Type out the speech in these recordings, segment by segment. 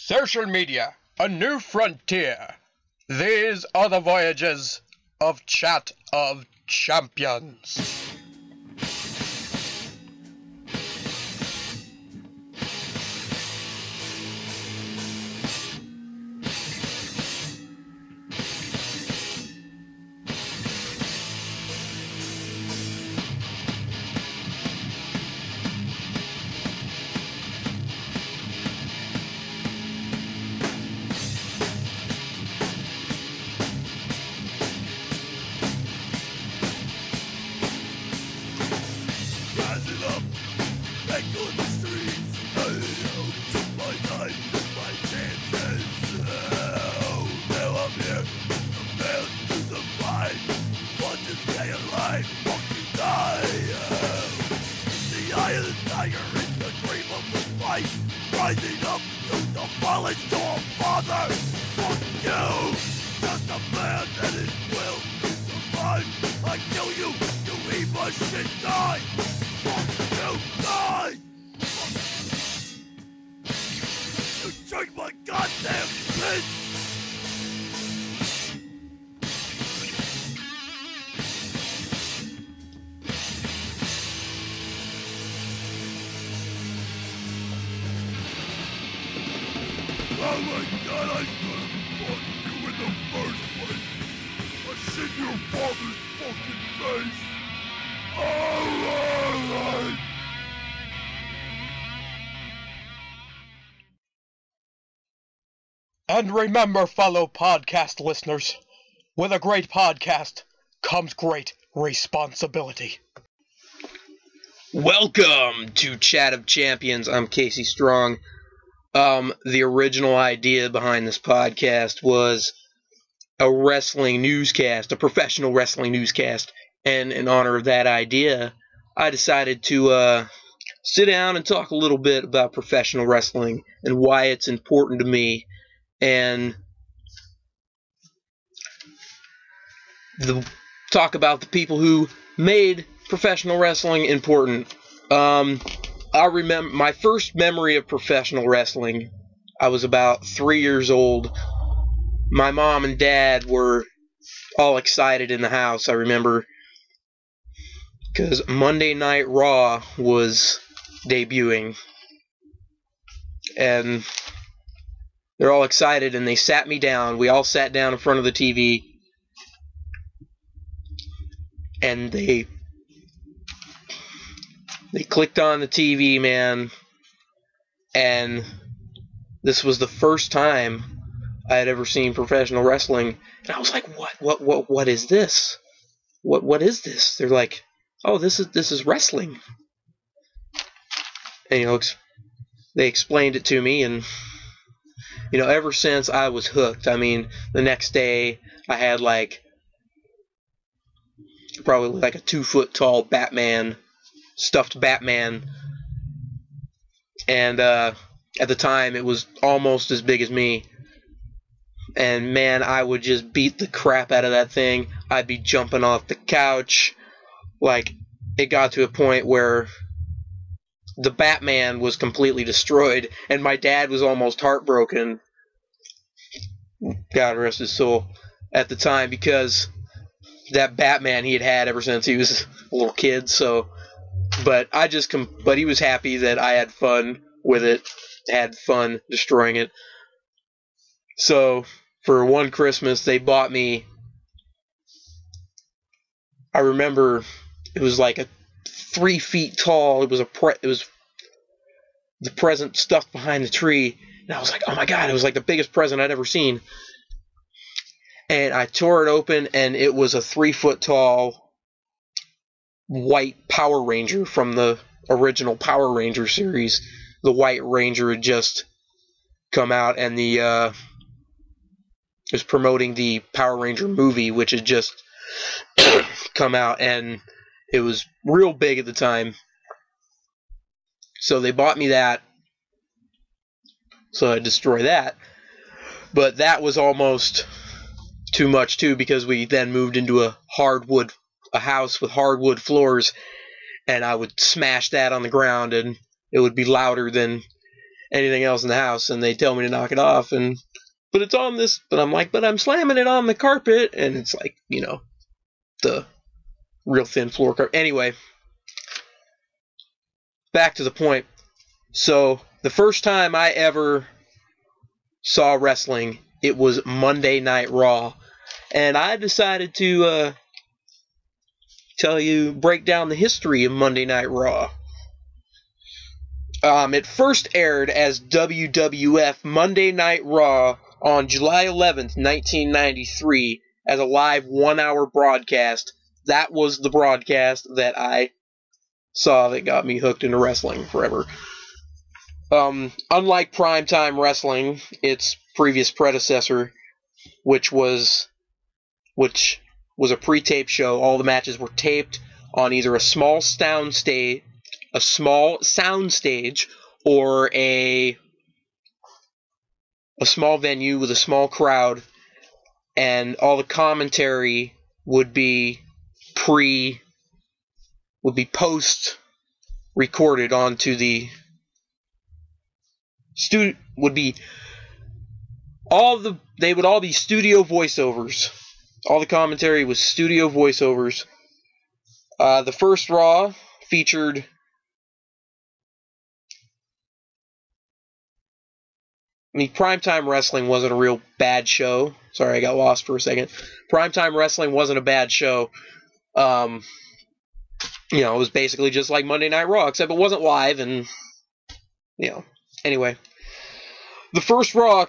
Social media, a new frontier. These are the voyages of Chat of Champions. Rising up to the polished door, father. Fuck you, just a man that is will to survive. I kill you, you evil shit, die. Fuck you, die. You drink my goddamn bitch. Oh my god, I could have fought you in the first place. I shit your father's fucking face. Alright. And remember, fellow podcast listeners, with a great podcast comes great responsibility. Welcome to Chat of Champions. I'm Casey Strong. The original idea behind this podcast was a wrestling newscast, a professional wrestling newscast, and in honor of that idea, I decided to sit down and talk a little bit about professional wrestling and why it's important to me, and talk about the people who made professional wrestling important. I remember my first memory of professional wrestling. I was about 3 years old. My mom and dad were all excited in the house, I remember, because Monday Night Raw was debuting. And they're all excited, and they sat me down. We all sat down in front of the TV, and they clicked on the TV, man, and this was the first time I had ever seen professional wrestling, and I was like, what is this? What is this? They're like, oh, this is wrestling. And, they explained it to me, and, ever since I was hooked. I mean, the next day I had probably a 2-foot-tall Batman, stuffed Batman, and at the time it was almost as big as me, and man, I would just beat the crap out of that thing. I'd be jumping off the couch. It got to a point where the Batman was completely destroyed, and my dad was almost heartbroken, God rest his soul, at the time, because that Batman he had ever since he was a little kid. So But he was happy that I had fun with it, had fun destroying it. So for one Christmas, they bought me. I remember it was like a 3 feet tall. It was the present stuffed behind the tree, and I was like, oh my god! It was like the biggest present I'd ever seen. And I tore it open, and it was a 3-foot tall White Power Ranger from the original Power Ranger series. The White Ranger had just come out, and it was promoting the Power Ranger movie, which had just come out, and it was real big at the time. So they bought me that, so I destroy that. But that was almost too much too, because we then moved into a house with hardwood floors, and I would smash that on the ground, and it would be louder than anything else in the house, and they tell me to knock it off, but it's on this, but I'm like, but I'm slamming it on the carpet, and it's like, the real thin floor carpet. Anyway, back to the point. So, the first time I ever saw wrestling, it was Monday Night Raw, and I decided to break down the history of Monday Night Raw. It first aired as WWF Monday Night Raw on July 11th, 1993, as a live 1-hour broadcast. That was the broadcast that I saw that got me hooked into wrestling forever. Unlike Primetime Wrestling, its previous predecessor, which was a pre-taped show, all the matches were taped on either a small soundstage, or a small venue with a small crowd, and all the commentary would be post-recorded onto the they would all be studio voiceovers. All the commentary was studio voiceovers. The first Raw featured Primetime Wrestling wasn't a real bad show. Sorry, I got lost for a second. Primetime Wrestling wasn't a bad show. It was basically just like Monday Night Raw, except it wasn't live, and, Anyway. The first Raw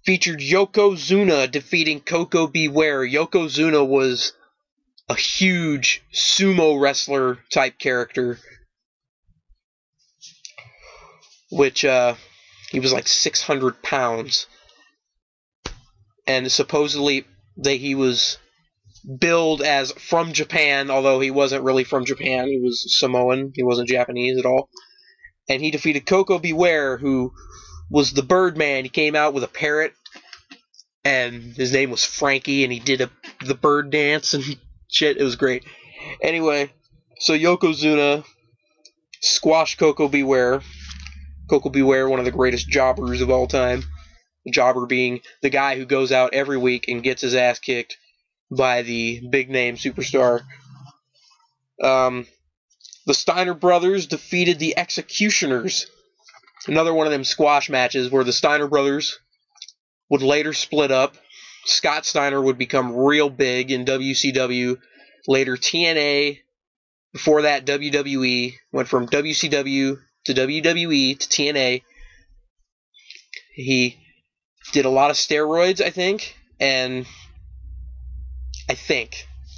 featured Yokozuna defeating Koko B. Ware. Yokozuna was a huge sumo wrestler type character, which, he was like 600 pounds. And supposedly he was billed as from Japan, although he wasn't really from Japan. He was Samoan. He wasn't Japanese at all. And he defeated Koko B. Ware, who was the Birdman. He came out with a parrot, and his name was Frankie, and he did the bird dance and shit. It was great. Anyway, so Yokozuna squashed Koko B. Ware. Koko B. Ware, one of the greatest jobbers of all time. The jobber being the guy who goes out every week and gets his ass kicked by the big-name superstar. The Steiner brothers defeated the Executioners. Another one of them squash matches where the Steiner brothers would later split up. Scott Steiner would become real big in WCW. Later TNA. Before that, WWE. Went from WCW to WWE to TNA. He did a lot of steroids, I think.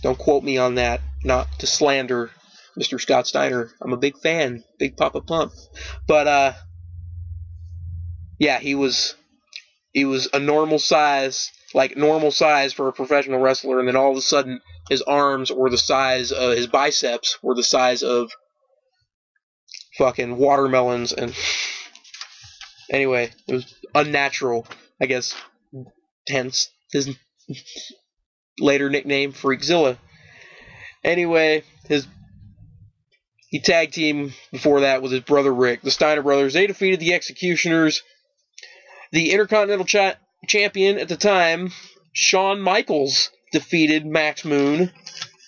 Don't quote me on that. Not to slander Mr. Scott Steiner. I'm a big fan. Big Papa Pump. But, yeah, he was a normal size for a professional wrestler, and then all of a sudden his arms were the size of his biceps were the size of fucking watermelons, and anyway, it was unnatural, I guess, hence his later nickname, Freakzilla. Anyway, he tag teamed before that with his brother Rick. The Steiner brothers, they defeated the Executioners. The Intercontinental Champion at the time, Shawn Michaels, defeated Max Moon.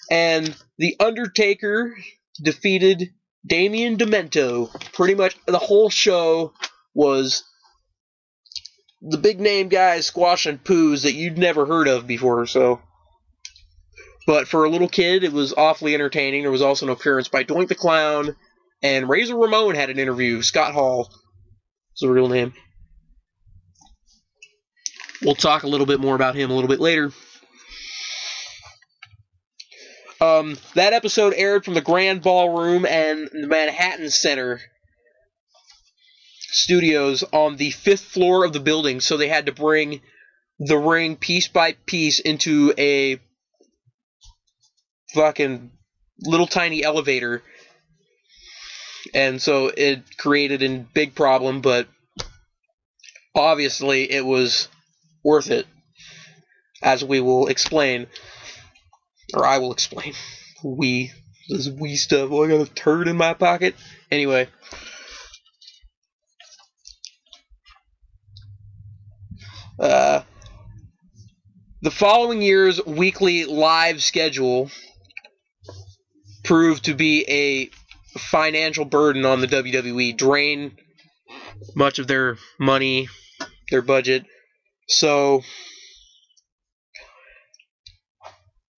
And The Undertaker defeated Damien Demento. Pretty much the whole show was the big name guys squashing poos that you'd never heard of before, so. But for a little kid, it was awfully entertaining. There was also an appearance by Doink the Clown, and Razor Ramon had an interview. Scott Hall is the real name. We'll talk a little bit more about him a little bit later. That episode aired from the Grand Ballroom and the Manhattan Center studios on the 5th floor of the building, so they had to bring the ring piece by piece into a fucking little tiny elevator. And so it created a big problem, but obviously it was worth it, as we will explain, or I will explain. This we stuff. Oh, I got a turd in my pocket. Anyway, The following year's weekly live schedule proved to be a financial burden on the WWE, drained much of their money, their budget. So,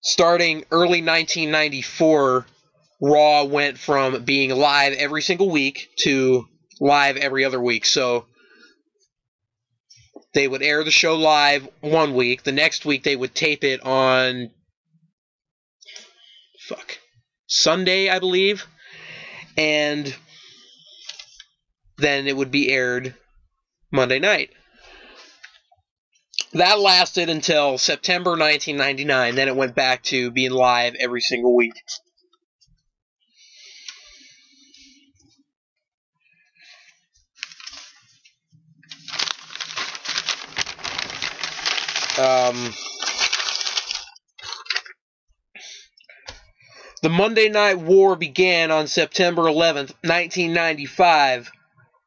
starting early 1994, Raw went from being live every single week to live every other week. So, they would air the show live one week. The next week, they would tape it on Sunday, I believe. And then it would be aired Monday night. That lasted until September 1999. Then it went back to being live every single week. The Monday Night War began on September 11th, 1995.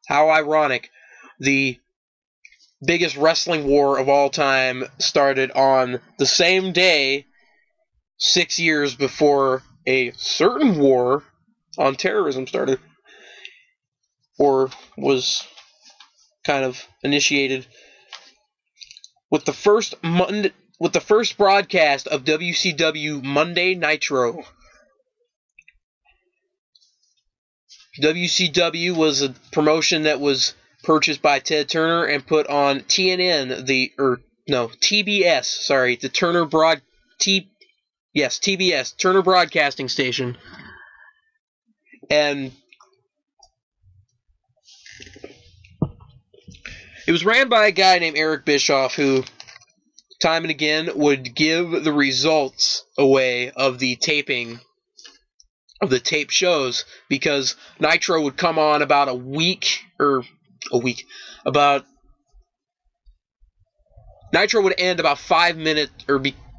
How ironic. The biggest wrestling war of all time started on the same day, 6 years before a certain war on terrorism started, or was kind of initiated, with the first broadcast of WCW Monday Nitro. WCW was a promotion that was purchased by Ted Turner and put on TBS, the TBS, Turner Broadcasting Station. And it was ran by a guy named Eric Bischoff, who time and again would give the results away of the taping of the tape shows, because Nitro would come on about Nitro would end about 5 minutes,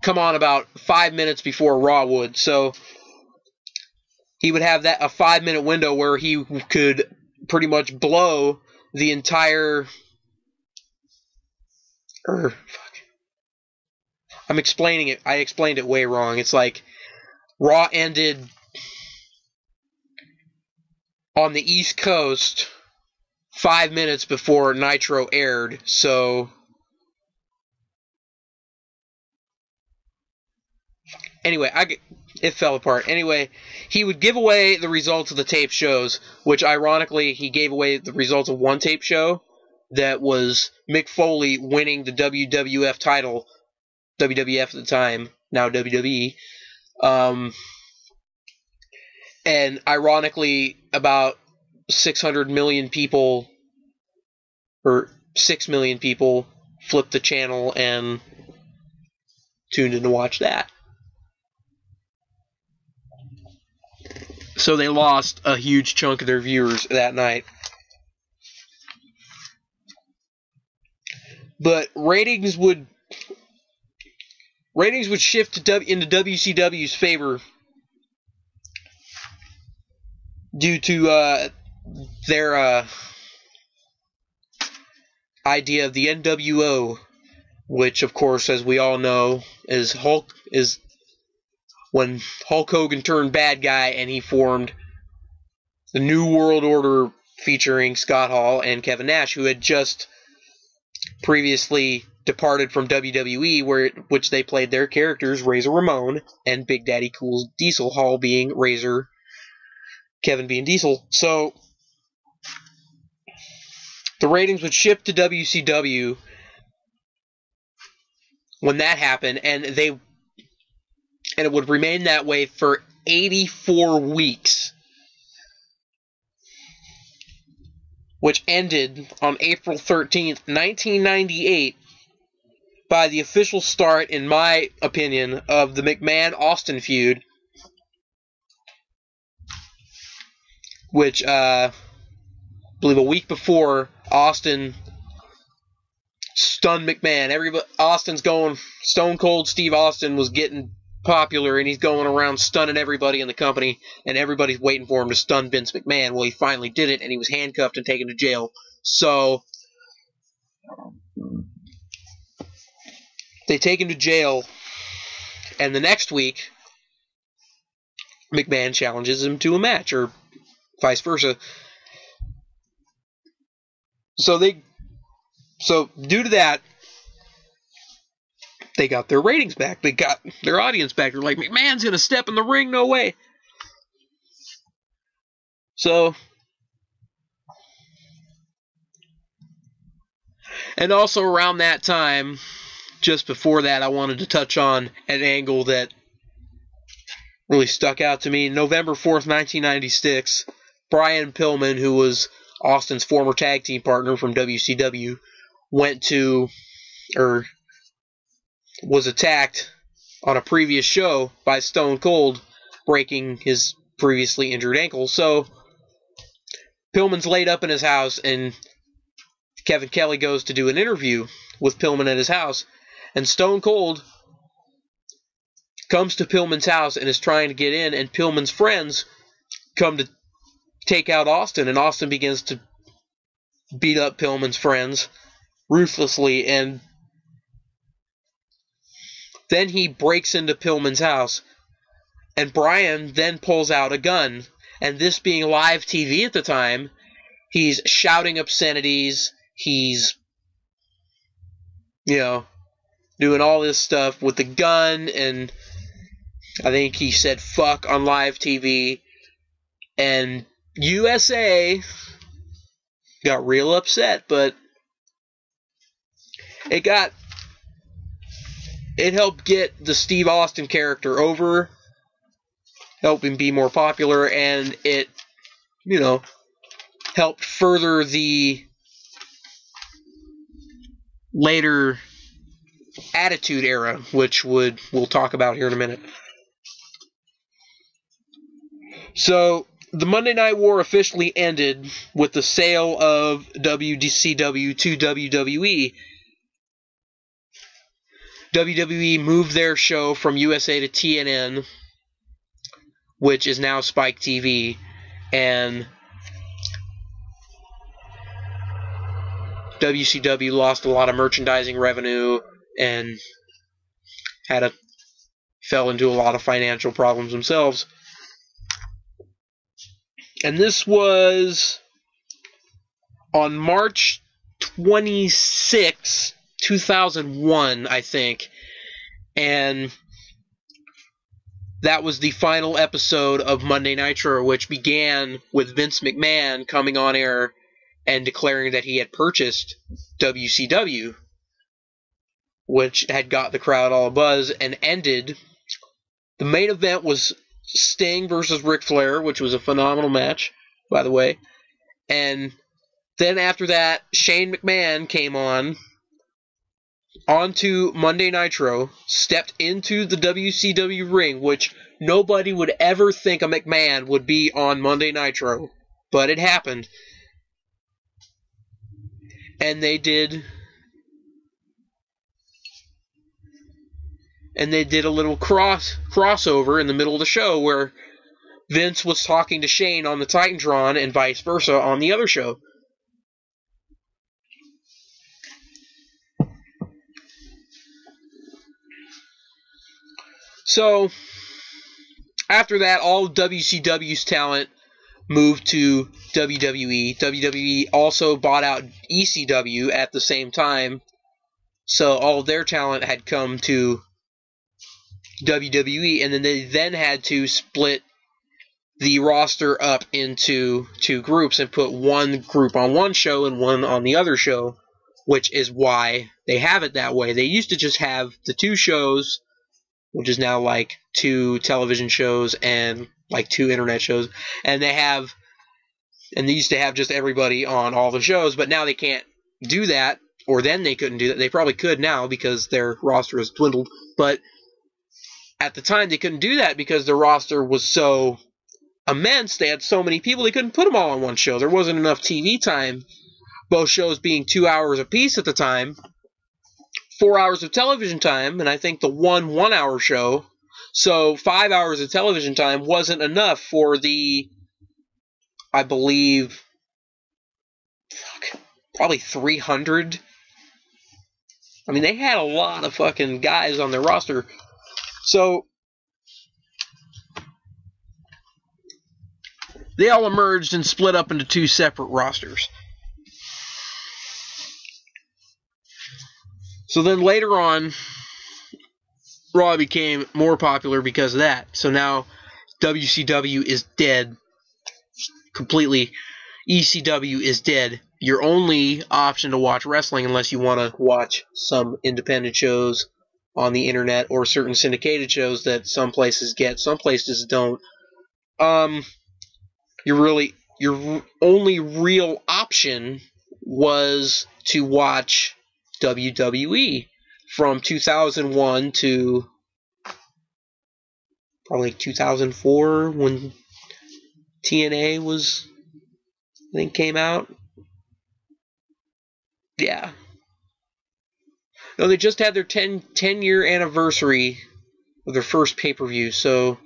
come on about 5 minutes before Raw would. So he would have a 5-minute window where he could pretty much blow the entire. I'm explaining it. I explained it way wrong. It's like Raw ended on the East Coast 5 minutes before Nitro aired, so anyway, it fell apart. Anyway, he would give away the results of the tape shows, which ironically, he gave away the results of one tape show that was Mick Foley winning the WWF title, WWF at the time, now WWE. And ironically, about 600 million people, or 6 million people, flipped the channel and tuned in to watch that. So they lost a huge chunk of their viewers that night. But ratings would shift into WCW's favor due to their idea of the NWO, which, of course, as we all know, is when Hulk Hogan turned bad guy and he formed the New World Order featuring Scott Hall and Kevin Nash, who had just previously departed from WWE, which they played their characters, Razor Ramon and Big Daddy Cool Diesel, Hall being Razor, Kevin being Diesel. So the ratings would shift to WCW when that happened, and it would remain that way for 84 weeks, which ended on April 13th, 1998, by the official start, in my opinion, of the McMahon-Austin feud, which, I believe a week before, Austin stunned McMahon. Austin's going Stone Cold. Steve Austin was getting popular, and he's going around stunning everybody in the company, and everybody's waiting for him to stun Vince McMahon. Well, he finally did it, and he was handcuffed and taken to jail. So They take him to jail, and the next week, McMahon challenges him to a match, or vice versa. So due to that, they got their ratings back. They got their audience back. They're like, McMahon's going to step in the ring? No way. So, and also around that time, just before that, I wanted to touch on an angle that really stuck out to me. November 4th, 1996, Brian Pillman, who was Austin's former tag team partner from WCW, was attacked on a previous show by Stone Cold, breaking his previously injured ankle. So Pillman's laid up in his house, and Kevin Kelly goes to do an interview with Pillman at his house, and Stone Cold comes to Pillman's house and is trying to get in, and Pillman's friends come to take out Austin, and Austin begins to beat up Pillman's friends ruthlessly, and then he breaks into Pillman's house, and Brian then pulls out a gun, and this being live TV at the time, he's shouting obscenities, he's, doing all this stuff with the gun, and I think he said fuck on live TV, and USA got real upset, but it helped get the Steve Austin character over, helped him be more popular, and it, helped further the later Attitude Era, which we'll talk about here in a minute. So, the Monday Night War officially ended with the sale of WCW to WWE. WWE moved their show from USA to TNN, which is now Spike TV, and WCW lost a lot of merchandising revenue and fell into a lot of financial problems themselves. And this was on March 26, 2001, I think. And that was the final episode of Monday Nitro, which began with Vince McMahon coming on air and declaring that he had purchased WCW, which had got the crowd all abuzz, and ended. The main event was Sting versus Ric Flair, which was a phenomenal match, by the way. And then after that, Shane McMahon came onto Monday Nitro, stepped into the WCW ring, which nobody would ever think a McMahon would be on Monday Nitro, but it happened. And they did a little crossover in the middle of the show where Vince was talking to Shane on the Titantron and vice versa on the other show. So, after that, all WCW's talent moved to WWE. WWE also bought out ECW at the same time, so all of their talent had come to WWE, and then they had to split the roster up into two groups and put one group on one show and one on the other show, which is why they have it that way. They used to just have the two shows, which is now like two television shows and like two internet shows, and they used to have just everybody on all the shows, but now they can't do that, or then they couldn't do that. They probably could now because their roster has dwindled, but at the time they couldn't do that because their roster was so immense. They had so many people, they couldn't put them all on one show. There wasn't enough TV time, both shows being 2 hours apiece at the time, 4 hours of television time, and I think the one 1 hour show. So 5 hours of television time wasn't enough for the, I believe, probably 300 I mean, they had a lot of fucking guys on their roster. So, they all emerged and split up into 2 separate rosters. So then later on, Raw became more popular because of that. So now WCW is dead. Completely. ECW is dead. Your only option to watch wrestling, unless you want to watch some independent shows on the internet or certain syndicated shows that some places get, some places don't, your only real option was to watch WWE from 2001 to probably 2004 when TNA was, I think, came out. Yeah. No, they just had their 10-year anniversary of their first pay-per-view, so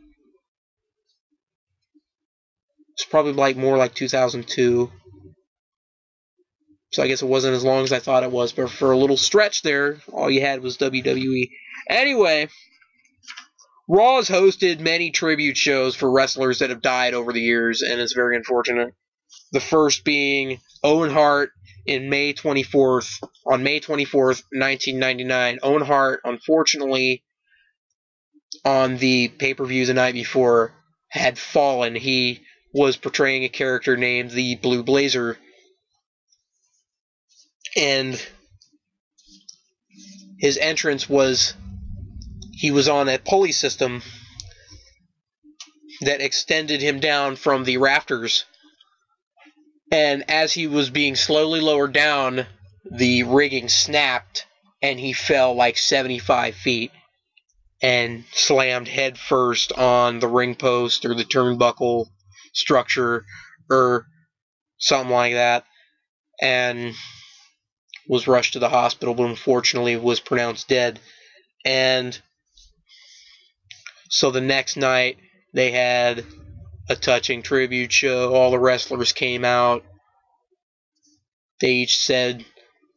it's probably more like 2002. So I guess it wasn't as long as I thought it was, but for a little stretch there, all you had was WWE. Anyway, Raw has hosted many tribute shows for wrestlers that have died over the years, and it's very unfortunate. The first being Owen Hart on May 24th, 1999. Owen Hart, unfortunately, on the pay-per-view the night before, had fallen. He was portraying a character named the Blue Blazer, and his entrance was, he was on a pulley system that extended him down from the rafters, and as he was being slowly lowered down, the rigging snapped, and he fell like 75 feet and slammed head first on the ring post or the turnbuckle structure or something like that, and was rushed to the hospital, but unfortunately was pronounced dead. And so the next night they had a touching tribute show. All the wrestlers came out. They each said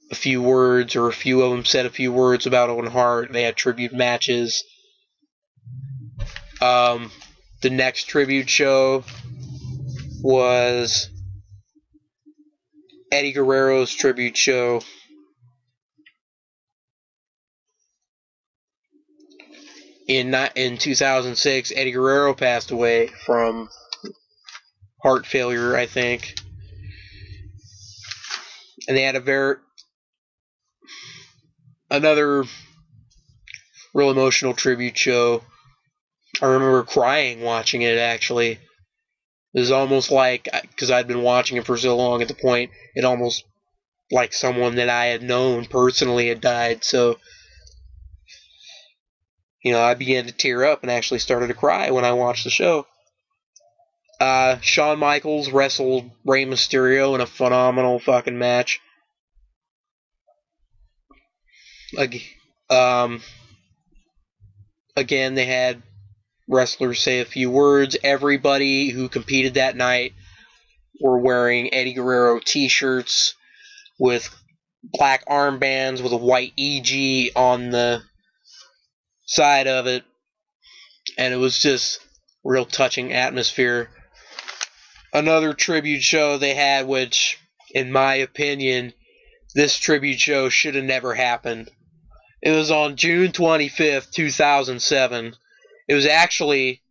a few words, or a few of them said a few words about Owen Hart. They had tribute matches. The next tribute show was Eddie Guerrero's tribute show. In 2006, Eddie Guerrero passed away from heart failure, I think. And they had another real emotional tribute show. I remember crying watching it, actually. It was almost like, because I'd been watching it for so long at the point, it almost like someone that I had known personally had died. So, I began to tear up and actually started to cry when I watched the show. Shawn Michaels wrestled Rey Mysterio in a phenomenal fucking match. Again, they had wrestlers say a few words. Everybody who competed that night were wearing Eddie Guerrero t-shirts with black armbands with a white EG on the side of it, and it was just real touching atmosphere. Another tribute show they had, which, in my opinion, this tribute show should have never happened. It was on June 25th, 2007. It was actually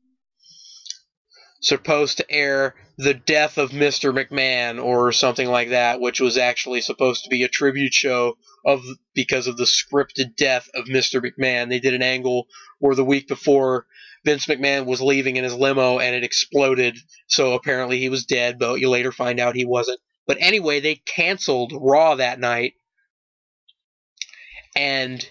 supposed to air The Death of Mr. McMahon or something like that, which was actually supposed to be a tribute show because of the scripted death of Mr. McMahon. They did an angle where the week before Vince McMahon was leaving in his limo and it exploded, so apparently he was dead, but you later find out he wasn't. But anyway, they canceled Raw that night and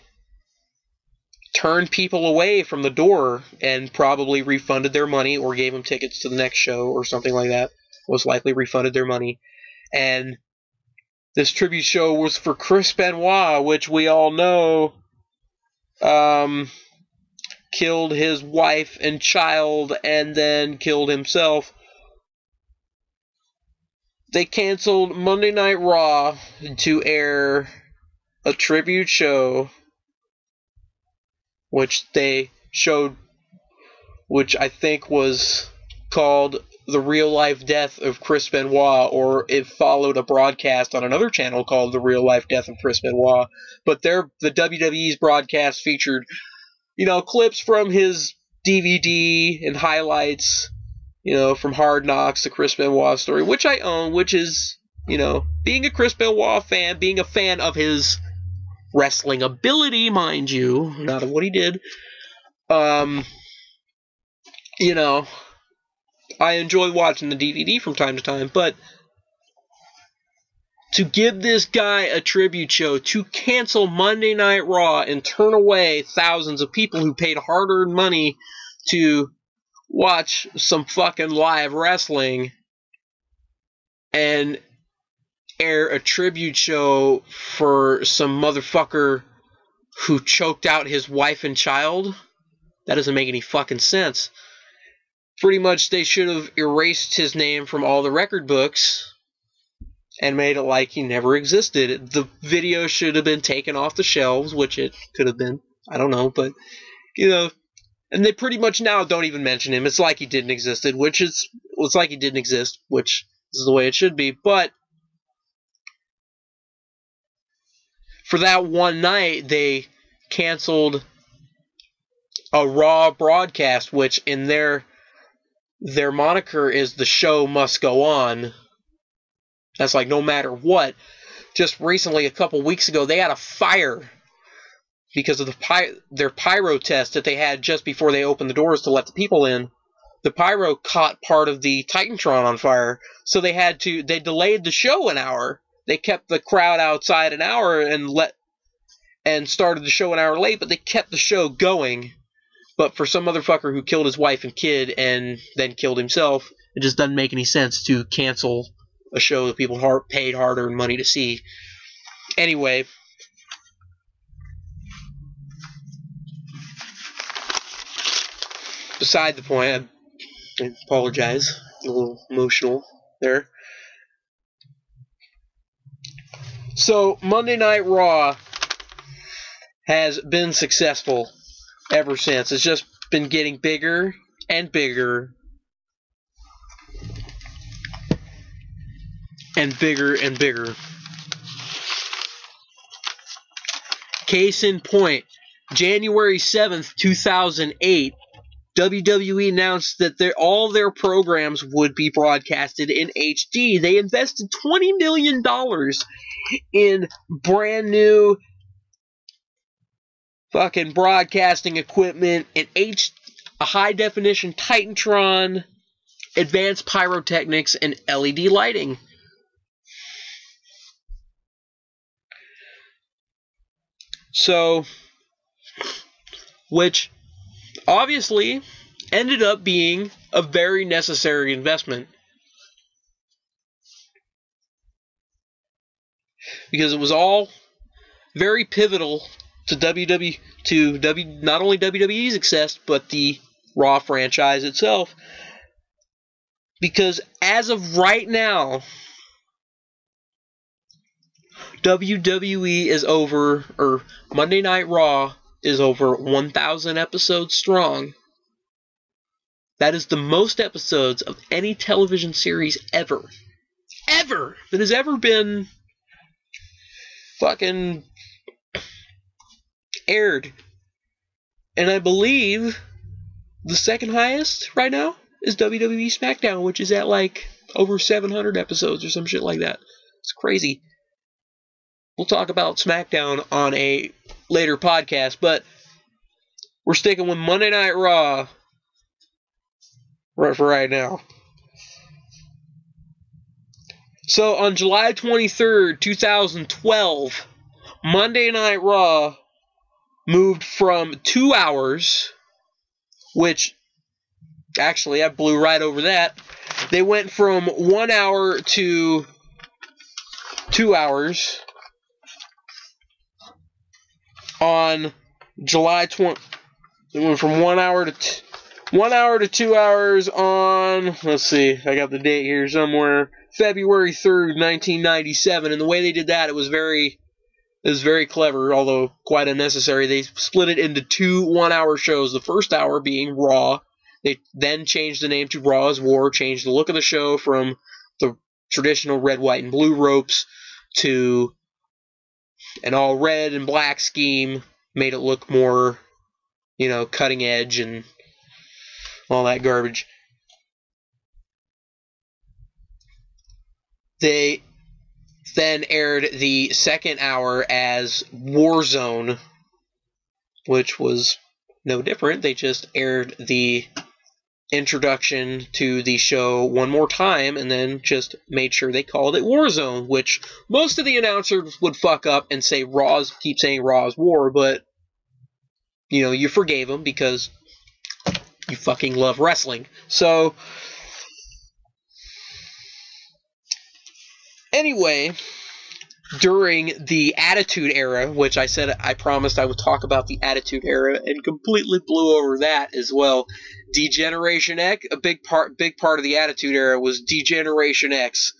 turned people away from the door and probably refunded their money or gave them tickets to the next show or something like that. Most likely refunded their money. And this tribute show was for Chris Benoit, which we all know killed his wife and child and then killed himself. They canceled Monday Night Raw to air a tribute show, which they showed, which I think was called The Real Life Death of Chris Benoit, or it followed a broadcast on another channel called The Real Life Death of Chris Benoit. But the WWE's broadcast featured, clips from his DVD and highlights, from Hard Knocks, the Chris Benoit story, which I own, which is, being a Chris Benoit fan, being a fan of his wrestling ability, mind you, not of what he did. I enjoy watching the DVD from time to time, but to give this guy a tribute show, to cancel Monday Night Raw and turn away thousands of people who paid hard-earned money to watch some fucking live wrestling and air a tribute show for some motherfucker who choked out his wife and child, that doesn't make any fucking sense. Pretty much they should have erased his name from all the record books and made it like he never existed. The video should have been taken off the shelves, which it could have been. I don't know, but, and they pretty much now don't even mention him. It's like he didn't exist, which is the way it should be. But for that one night, they canceled a Raw broadcast, which in their moniker is The Show Must Go On. That's like no matter what. Just recently, a couple weeks ago, they had a fire because of their pyro test that they had just before they opened the doors to let the people in. The pyro caught part of the Titantron on fire, so they delayed the show an hour. They kept the crowd outside an hour and started the show an hour late, but they kept the show going. But for some motherfucker who killed his wife and kid and then killed himself, it just doesn't make any sense to cancel a show that people paid hard-earned money to see. Anyway, beside the point, I apologize. A little emotional there. So, Monday Night Raw has been successful ever since. It's just been getting bigger and bigger and bigger and bigger. Case in point, January 7th, 2008, WWE announced that all their programs would be broadcasted in HD. They invested $20 million in brand new fucking broadcasting equipment, a high-definition Titantron, advanced pyrotechnics, and LED lighting. So, which obviously ended up being a very necessary investment. Because it was all very pivotal to not only WWE's success, but the Raw franchise itself. Because as of right now, WWE is over, or Monday Night Raw is over 1,000 episodes strong. That is the most episodes of any television series ever that has ever been fucking aired. And I believe the second highest right now is WWE SmackDown, which is at like over 700 episodes or some shit like that. It's crazy. We'll talk about SmackDown on a later podcast, but we're sticking with Monday Night Raw for right now. So on July 23rd, 2012, Monday Night Raw moved from 2 hours, which actually I blew right over that. They went from 1 hour to 2 hours on July 20. They went from 1 hour to 2 hours on, let's see, I got the date here somewhere, February 3rd, 1997. And the way they did that, it was very It was very clever, although quite unnecessary. They split it into 2 one-hour shows. The first hour being Raw. They then changed the name to Raw is War, changed the look of the show from the traditional red, white, and blue ropes to an all red and black scheme. Made it look more, cutting edge and all that garbage. They then aired the second hour as Warzone, which was no different. They just aired the introduction to the show one more time and then just made sure they called it Warzone, which most of the announcers would fuck up and say keep saying Raw's War, but you forgave them because you fucking love wrestling. So anyway, during the Attitude Era, which I promised I would talk about the Attitude Era and completely blew over that as well. D-Generation X, a big part of the Attitude Era was D-Generation X,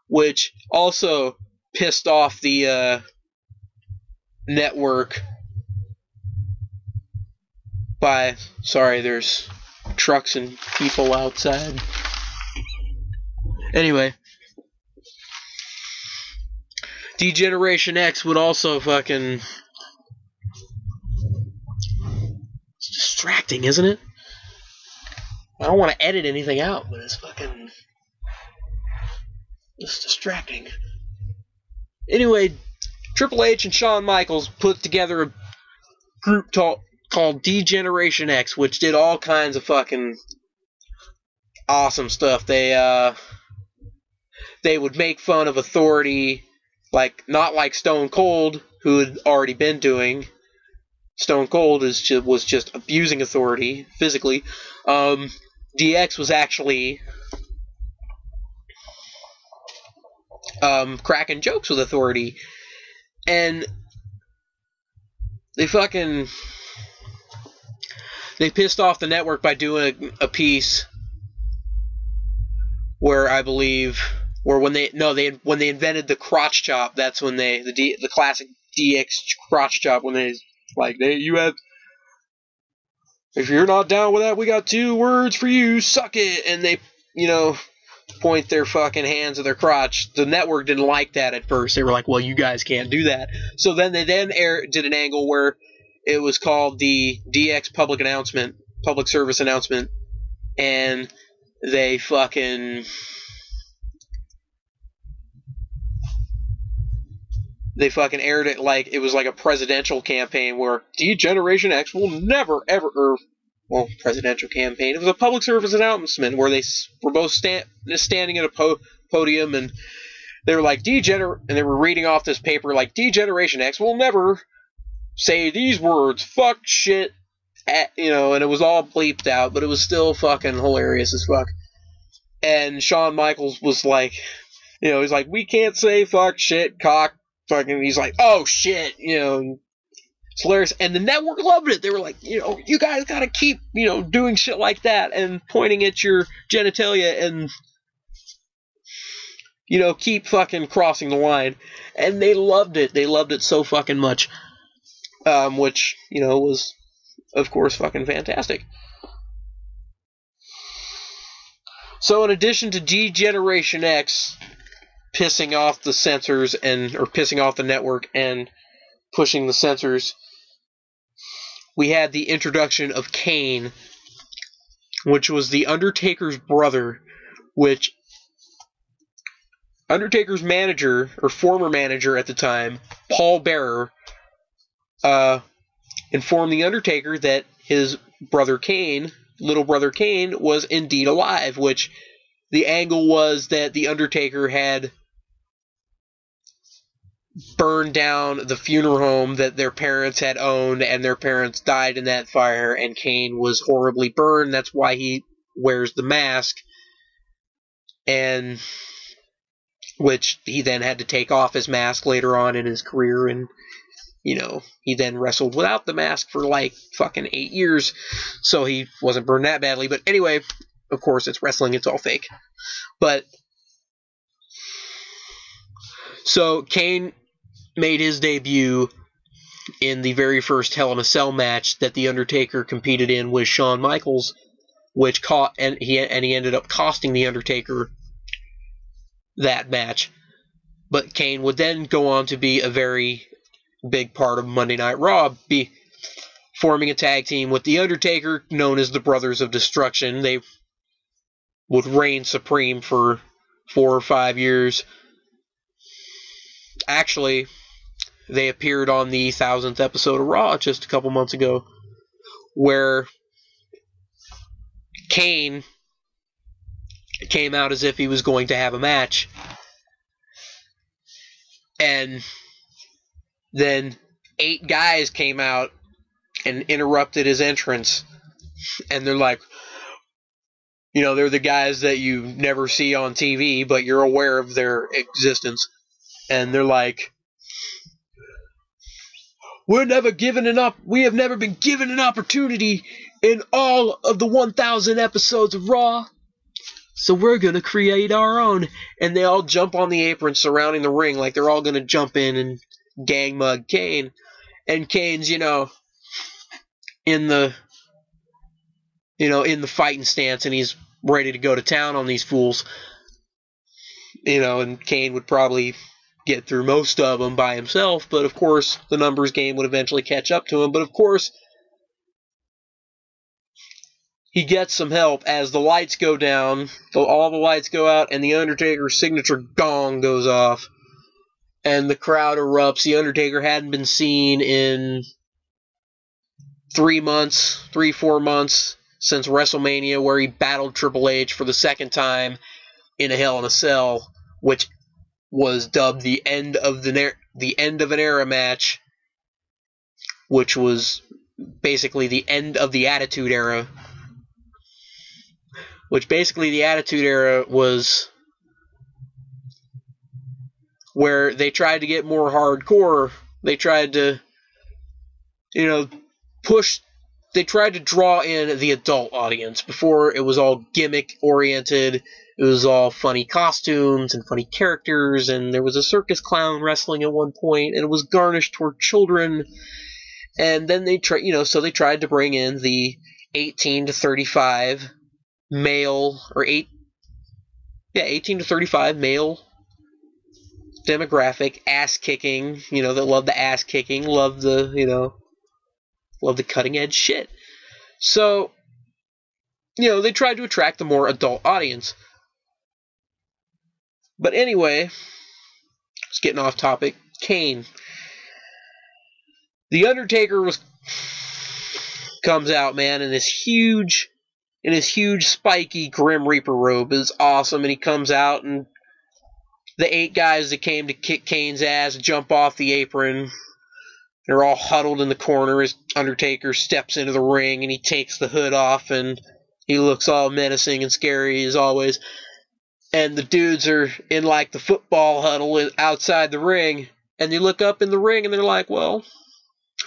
which also pissed off the network sorry, there's trucks and people outside. Anyway, D-Generation X would also fucking... It's distracting, isn't it? I don't want to edit anything out, but it's distracting. Anyway, Triple H and Shawn Michaels put together a group called D-Generation X, which did all kinds of fucking awesome stuff. They would make fun of authority, not like Stone Cold, who had already been doing. Stone Cold was just abusing authority physically. DX was actually cracking jokes with authority, and they pissed off the network by doing a piece where I believe when they invented the crotch chop, that's when the classic DX crotch chop, when if you're not down with that, we got 2 words for you, suck it, and they point their fucking hands at their crotch. The network didn't like that at first. They were like, well, you guys can't do that. So then they did an angle where it was called the DX public service announcement, and they aired it like it was like a presidential campaign where D-Generation X will never, ever... presidential campaign. It was a public service announcement where they were both standing at a podium, and they were like, and they were reading off this paper like, D-Generation X will never say these words, fuck, shit, and it was all bleeped out, but it was still fucking hilarious as fuck. And Shawn Michaels was like, he's like, we can't say fuck, shit, cock, fucking, he's like, oh shit, it's hilarious. And the network loved it. They were like, you guys gotta keep, doing shit like that and pointing at your genitalia and, keep fucking crossing the line. And they loved it. They loved it so fucking much. Which, was, of course, fucking fantastic. So in addition to D-Generation X pissing off the censors or pissing off the network and pushing the censors, we had the introduction of Kane, which was the Undertaker's brother, which Undertaker's manager, or former manager at the time, Paul Bearer, informed the Undertaker that his brother Kane, little brother Kane, was indeed alive, which the angle was that the Undertaker had burned down the funeral home that their parents had owned, and their parents died in that fire, and Kane was horribly burned. That's why he wears the mask, and which he then had to take off his mask later on in his career, and he then wrestled without the mask for like fucking 8 years, so he wasn't burned that badly. But anyway, of course, it's wrestling, it's all fake. But so Kane, made his debut in the very first Hell in a Cell match that The Undertaker competed in with Shawn Michaels, and he ended up costing The Undertaker that match. But Kane would then go on to be a very big part of Monday Night Raw, forming a tag team with The Undertaker, known as the Brothers of Destruction. They would reign supreme for 4 or 5 years. Actually, they appeared on the 1000th episode of Raw just a couple months ago, where Kane came out as if he was going to have a match, and then 8 guys came out and interrupted his entrance, and they're like, you know, they're the guys that you never see on TV, but you're aware of their existence, and they're like, we have never been given an opportunity in all of the 1000 episodes of Raw, so we're going to create our own. And they all jump on the apron surrounding the ring like they're all going to jump in and gang mug Kane. And Kane's, in the fighting stance, and he's ready to go to town on these fools. And Kane would probably get through most of them by himself, but of course the numbers game would eventually catch up to him. But of course he gets some help as the lights go down, all the lights go out, and the Undertaker's signature gong goes off, and the crowd erupts. The Undertaker hadn't been seen in 4 months since WrestleMania, where he battled Triple H for the second time in a Hell in a Cell, which was dubbed the end of an era match, which was basically the end of the Attitude Era. Which basically the Attitude Era was where they tried to get more hardcore. They tried to, they tried to draw in the adult audience. Before, it was all gimmick-oriented. It was all funny costumes and funny characters, and there was a circus clown wrestling at one point, and it was garnished toward children. And then they tried to bring in the 18 to 35 male, 18 to 35 male demographic, ass-kicking, that love the ass-kicking, love the cutting-edge shit. So, they tried to attract the more adult audience. But anyway, it's getting off topic. Kane. The Undertaker comes out, man, in his huge spiky Grim Reaper robe. Is awesome, and he comes out, and the 8 guys that came to kick Kane's ass jump off the apron. They're all huddled in the corner as Undertaker steps into the ring, and he takes the hood off, and he looks all menacing and scary as always. And the dudes are in like the football huddle outside the ring, and they look up in the ring, and they're like, well,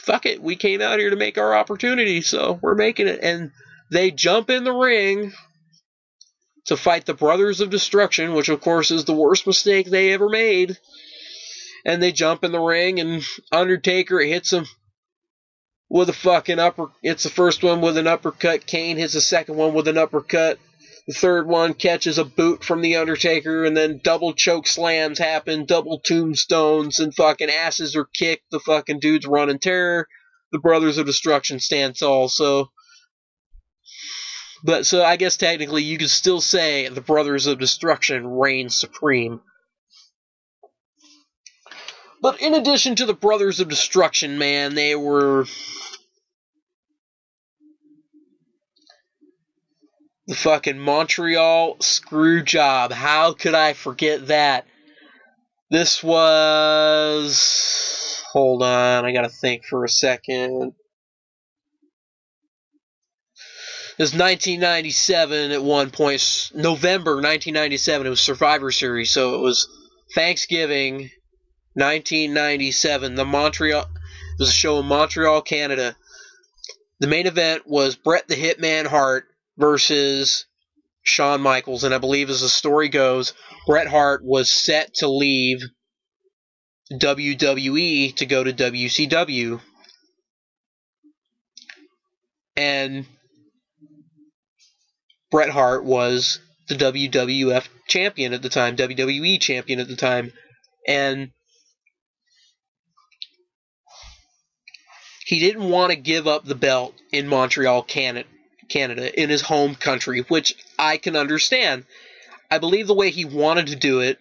fuck it, we came out here to make our opportunity, so we're making it. And they jump in the ring to fight the Brothers of Destruction, which of course is the worst mistake they ever made. And they jump in the ring, and Undertaker hits him with a fucking hits the first one with an uppercut. Kane hits the second one with an uppercut. The third one catches a boot from the Undertaker, and then double choke slams happen, double tombstones, and fucking asses are kicked. The fucking dudes run in terror. The Brothers of Destruction stand tall. So I guess technically you could still say the Brothers of Destruction reign supreme. But in addition to the Brothers of Destruction, man, they were the fucking Montreal Screwjob. How could I forget that? This was... Hold on, I gotta think for a second. It was 1997 at one point. November 1997, it was Survivor Series, so it was Thanksgiving 1997. It was a show in Montreal, Canada. The main event was Bret the Hitman Hart versus Shawn Michaels, and I believe, as the story goes, Bret Hart was set to leave WWE to go to WCW. And Bret Hart was the WWF champion at the time, WWE champion at the time. And he didn't want to give up the belt in Montreal, Canada, in his home country, which I can understand. I believe the way he wanted to do it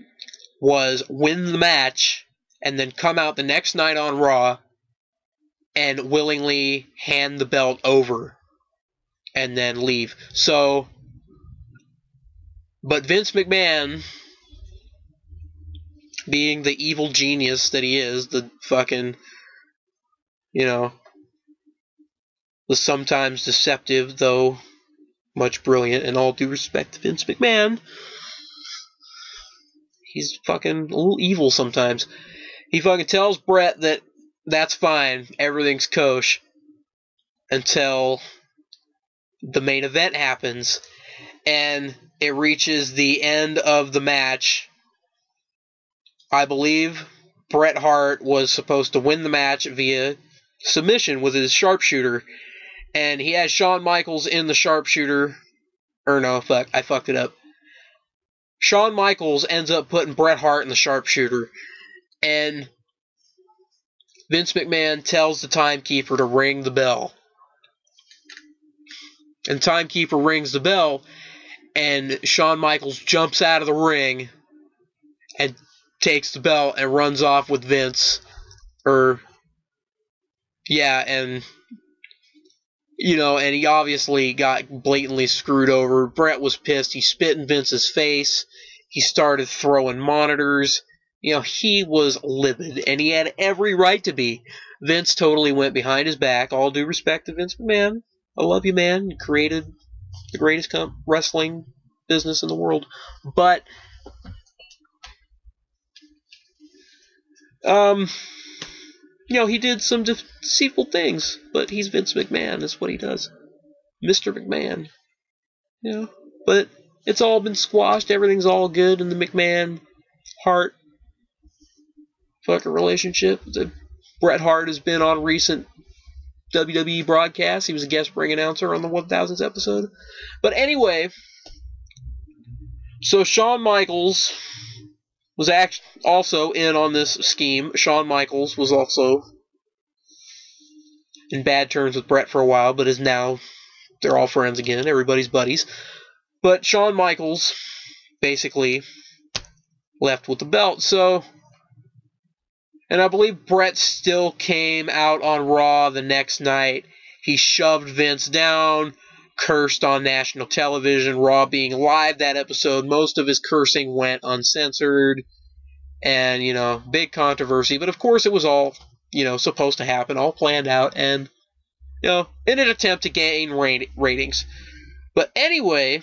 was win the match and then come out the next night on Raw and willingly hand the belt over and then leave. So, but Vince McMahon, being the evil genius that he is, the fucking, you know, the sometimes deceptive, though much brilliant, and all due respect to Vince McMahon, he's fucking a little evil sometimes. He fucking tells Bret that that's fine, everything's kosher, until the main event happens, and it reaches the end of the match. I believe Bret Hart was supposed to win the match via submission with his sharpshooter, and he has Shawn Michaels in the sharpshooter. Or no, fuck, I fucked it up. Shawn Michaels ends up putting Bret Hart in the sharpshooter, and Vince McMahon tells the timekeeper to ring the bell. And the timekeeper rings the bell, and Shawn Michaels jumps out of the ring and takes the belt and runs off with Vince. And he obviously got blatantly screwed over. Bret was pissed. He spit in Vince's face. He started throwing monitors. He was livid, and he had every right to be. Vince totally went behind his back. All due respect to Vince McMahon. I love you, man. You created the greatest wrestling business in the world. But, he did some deceitful things, but he's Vince McMahon. That's what he does. Mr. McMahon. But it's all been squashed. Everything's all good in the McMahon-Hart fucking relationship. Bret Hart has been on recent WWE broadcasts. He was a guest ring announcer on the 1000th episode. But anyway, so Shawn Michaels was also in on this scheme. Shawn Michaels was also in bad terms with Bret for a while, but is now, they're all friends again. Everybody's buddies. But Shawn Michaels basically left with the belt. So, and I believe Bret still came out on Raw the next night. He shoved Vince down, cursed on national television, Raw being live that episode. Most of his cursing went uncensored, and, big controversy. But of course it was all, supposed to happen, all planned out, and, in an attempt to gain ratings. But anyway,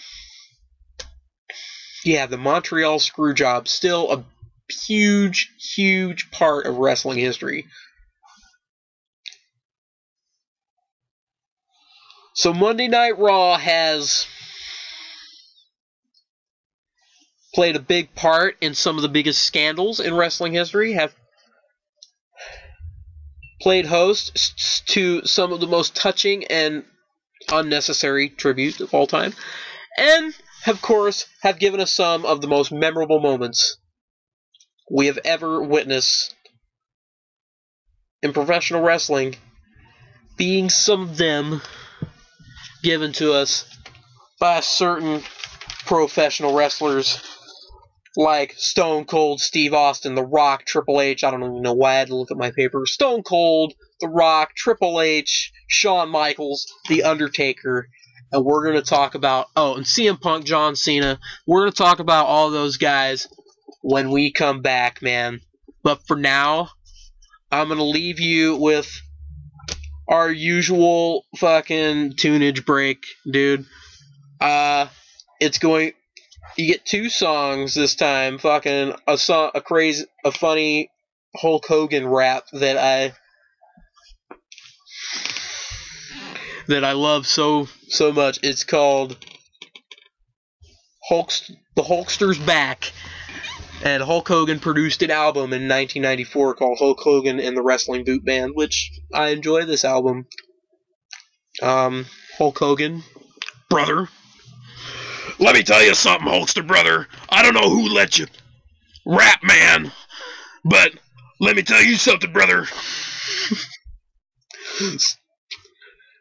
yeah, the Montreal Screwjob, still a huge, huge part of wrestling history. So Monday Night Raw has played a big part in some of the biggest scandals in wrestling history, have played host to some of the most touching and unnecessary tribute of all time, and, of course, have given us some of the most memorable moments we have ever witnessed in professional wrestling, being some of them given to us by certain professional wrestlers like Stone Cold Steve Austin, The Rock, Triple H. I don't even know why I had to look at my paper. Stone Cold, The Rock, Triple H, Shawn Michaels, The Undertaker. And we're going to talk about, and CM Punk, John Cena. We're going to talk about all those guys when we come back, man. But for now, I'm going to leave you with our usual fucking tunage break, dude. You get two songs this time. Fucking a funny Hulk Hogan rap that I love so much. It's called The Hulkster's Back. And Hulk Hogan produced an album in 1994 called Hulk Hogan and the Wrestling Boot Band, which I enjoy this album. Hulk Hogan, brother. Let me tell you something, Hulkster brother. I don't know who let you rap, man, but let me tell you something, brother.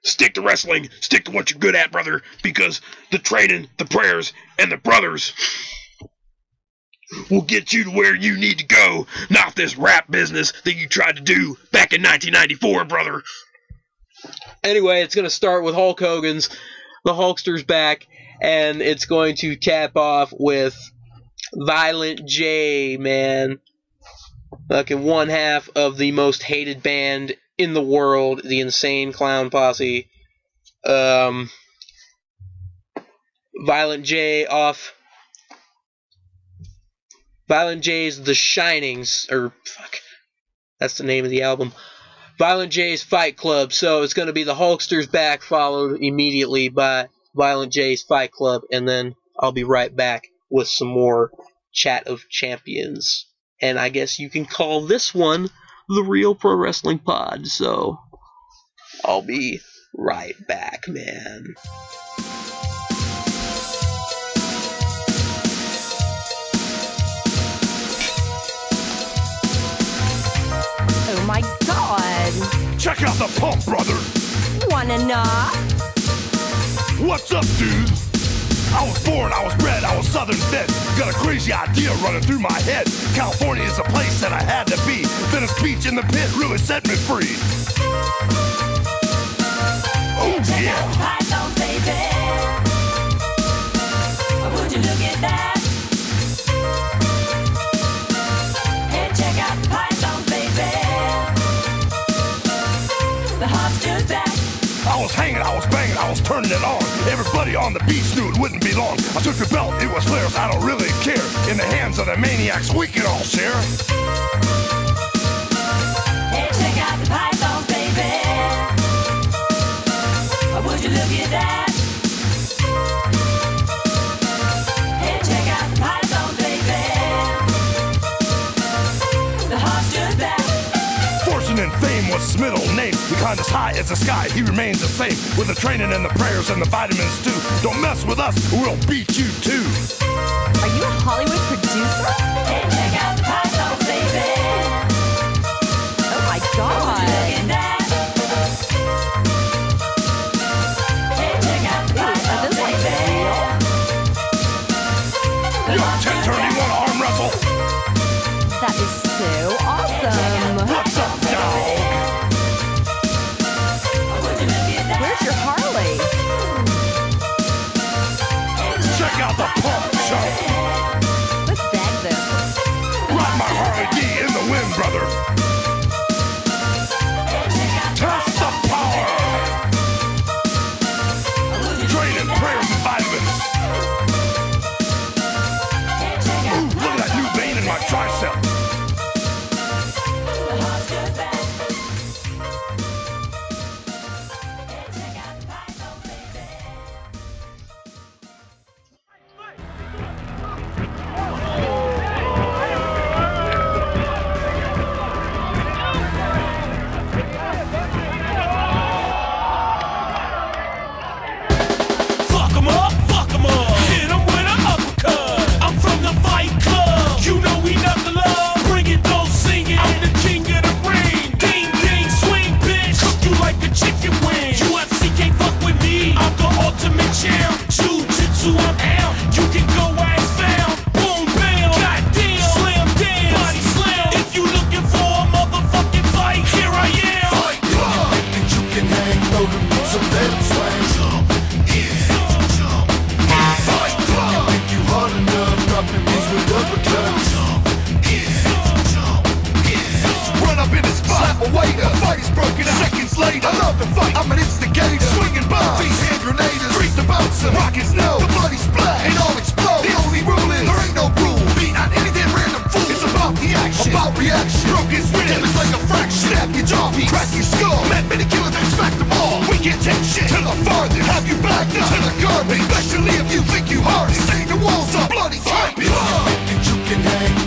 Stick to wrestling. Stick to what you're good at, brother, because the training, the prayers, and the brothers will get you to where you need to go, not this rap business that you tried to do back in 1994, brother. Anyway, it's going to start with Hulk Hogan's The Hulkster's Back, and it's going to cap off with Violent J, man. Fucking one half of the most hated band in the world, the Insane Clown Posse. Violent J off Violent J's The Shinings, or fuck, that's the name of the album. Violent J's Fight Club. So it's going to be The Hulkster's Back, followed immediately by Violent J's Fight Club, and then I'll be right back with some more Chat of Champions. And I guess you can call this one the Real Pro Wrestling Pod. So I'll be right back, man. Oh my god! Check out the pump, brother. Wanna know? What's up, dude? I was born, I was bred, I was southern fed. Got a crazy idea running through my head. California is a place that I had to be. Venice Beach in the pit really set me free. Oh yeah. Python, baby. Would you look at that? Hey, check out the Python, baby. The Hulkster's back. I was hanging, I was banging, I was turning it on. Everybody on the beach knew it wouldn't be long. I took the belt, it was Flair's, I don't really care. In the hands of the maniacs, we can all share. Hey, check out the Pythons, baby. Would you look at that? Hey, check out the Pythons, baby. The Hulkster's back. Fortune and fame was his middle name. He climbed as high as the sky, he remains the same. With the training and the prayers and the vitamins too. Don't mess with us, or we'll beat you too. Are you a Hollywood producer? Hey, check out the Pythons, baby. Oh my god. Look at that. Hey, check out the Pythons, baby. Yo, 1031 arm wrestle. That is so awesome. What's up, dog? Where's your Harley? Check out the pump show. Let's bag this. Ride my Harley D in the wind, brother. Test the power. Training, prayers, and vitamins. Ooh, look at that new vein in my tricep.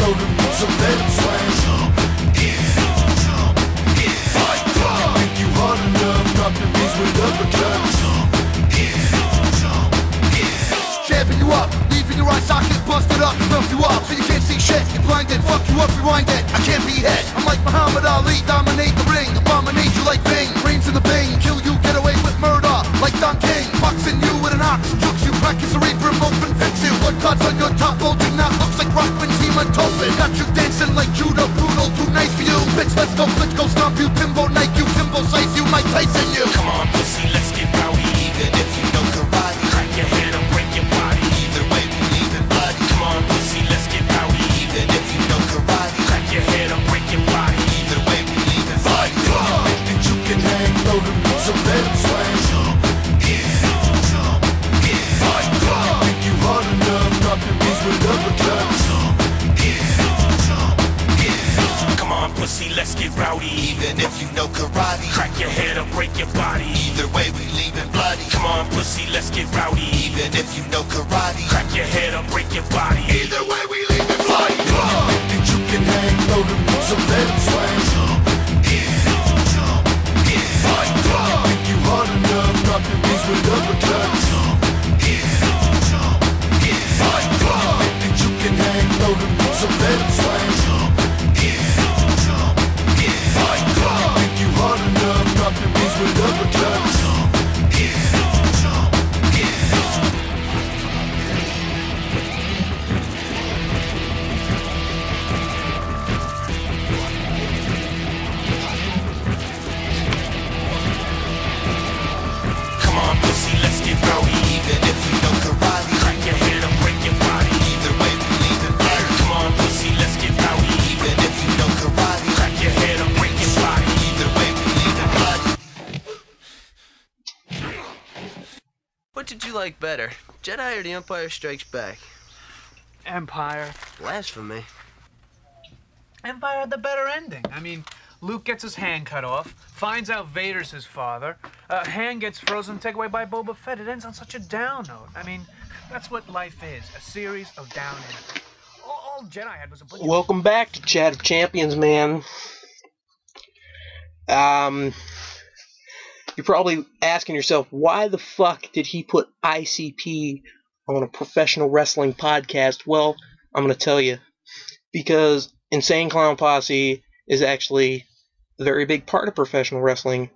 load 'em, so let 'em swing. Fight, think you hard enough, dropping beats with uppercuts. Jabbing you up, leaving your eye socket busted up, stuff you up so you can't see shit. Get blinded, fuck you up, rewind it. I can't be hit. I'm like Muhammad Ali, dominate the ring, abominate you like Bing. Brains in the bang, kill you, get away with murder like Don King. Boxing you with an ox, jukes you, crack your cerebrum open, fix you. Blood cuts on your top, bulging that looks like Rockman's hematopin. Got you dancing like judo, brutal, too nice for you. Bitch, let's go, stomp you, Timbo, Nike you, Timbo, size you, Mike Tyson you. Come on, pussy, let's get rowdy. Even if you know karate, crack your head or break your body. Either way, we leave it bloody. Come on, pussy, let's get rowdy. Even if you know karate, crack your head or break your body. Either way, we leave it bloody. Think that you can hang, load 'em, so let 'em swing. Fight, think you hard enough, dropping beats with uppercuts. Come on, pussy, let's get rowdy. Even if you know karate, Crack your head or break your body. either way we leave it bloody. Come on, pussy, let's get rowdy. Even if you know karate, Crack your head or break your body. either way we leave it bloody. Think that you can hang, load 'em, so let 'em swing. Fight, think you hard enough, dropping beats with uppercuts. Fight, think that you can hang, load 'em, so let 'em swing. Fight, think you hard enough, dropping beats with uppercuts. Come on, pussy, let's get rowdy. Even if you know karate, Crack your head or break your body. either way we leave it bloody. Come on, pussy, let's get rowdy. Even if you know karate, Crack your head or break your body. either way we leave it bloody. What did you like better, Jedi or The Empire Strikes Back? Empire. Blasphemy. Empire had the better ending. I mean, Luke gets his hand cut off, finds out Vader's his father, hand gets frozen, taken away by Boba Fett. It ends on such a down note. I mean, that's what life is, a series of down endings. All Jedi had was a bunch Welcome back to Chat of Champions, man. You're probably asking yourself, why the fuck did he put ICP on a professional wrestling podcast? Well, I'm going to tell you. Because Insane Clown Posse is actually a very big part of professional wrestling.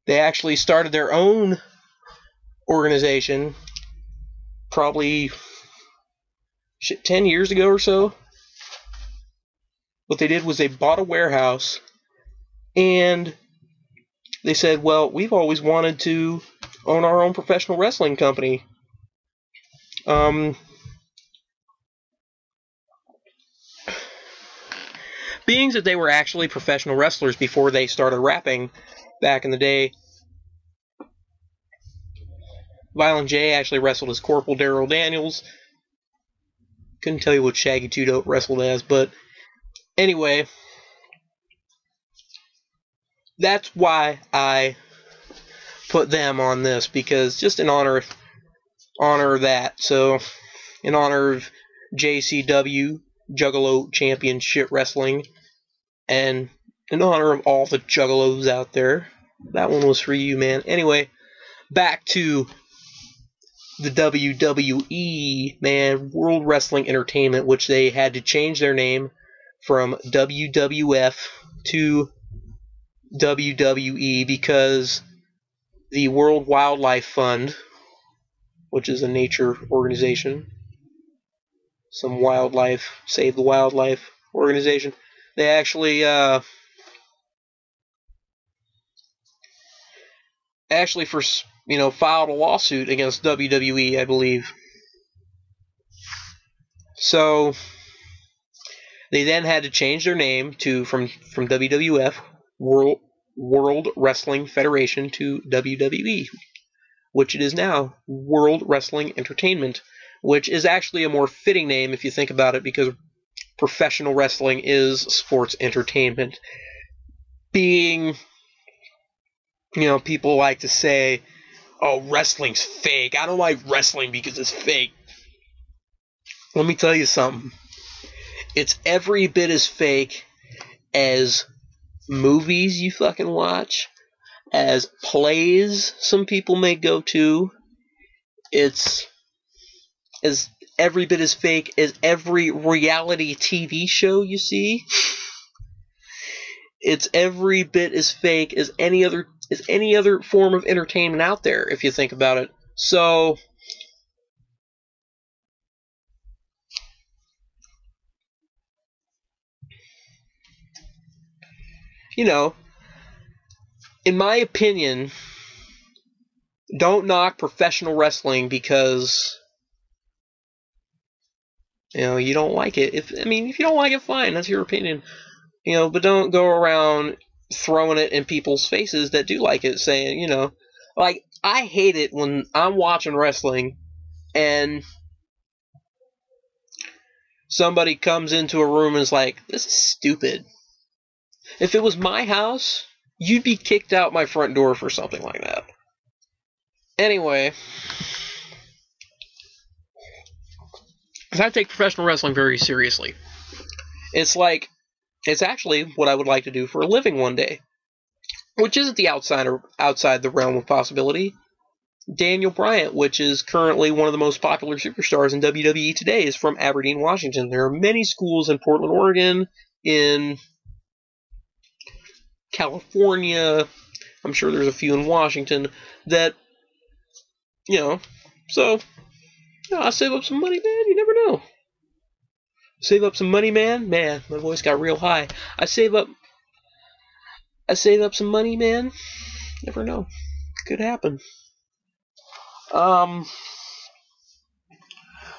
They actually started their own organization probably 10 years ago or so. What they did was they bought a warehouse and they said, well, we've always wanted to own our own professional wrestling company. Being that they were actually professional wrestlers before they started rapping back in the day, Violent J actually wrestled as Corporal Daryl Daniels. Couldn't tell you what Shaggy Two Dope wrestled as, but anyway, that's why I put them on this, because just in honor of that. So, in honor of JCW, Juggalo Championship Wrestling, and in honor of all the Juggalos out there, that one was for you, man. Anyway, back to the WWE, man, World Wrestling Entertainment, which they had to change their name from WWF to WWE because the World Wildlife Fund, which is a nature organization, some wildlife, save the wildlife organization, they actually filed a lawsuit against WWE, I believe. So they then had to change their name from WWF, World Wrestling Federation, to WWE, which it is now, World Wrestling Entertainment, which is actually a more fitting name if you think about it, because professional wrestling is sports entertainment. Being, people like to say, oh, wrestling's fake. I don't like wrestling because it's fake. Let me tell you something. It's every bit as fake as movies you fucking watch, as plays some people may go to. It's as every bit as fake as every reality TV show you see. It's every bit as fake as any other form of entertainment out there, if you think about it. So, you know, in my opinion, don't knock professional wrestling because, you know, you don't like it. If you don't like it, fine, that's your opinion. You know, but don't go around throwing it in people's faces that do like it, saying, you know, like, I hate it when I'm watching wrestling and somebody comes into a room and is like, this is stupid. If it was my house, you'd be kicked out my front door for something like that. Anyway, because I take professional wrestling very seriously. It's actually what I would like to do for a living one day, which isn't outside the realm of possibility. Daniel Bryant, which is currently one of the most popular superstars in WWE today, is from Aberdeen, Washington. There are many schools in Portland, Oregon, in California. I'm sure there's a few in Washington that, you know, so, you know, I save up some money, man. You never know. Save up some money, man. Man, my voice got real high. I save up some money, man. Never know. Could happen.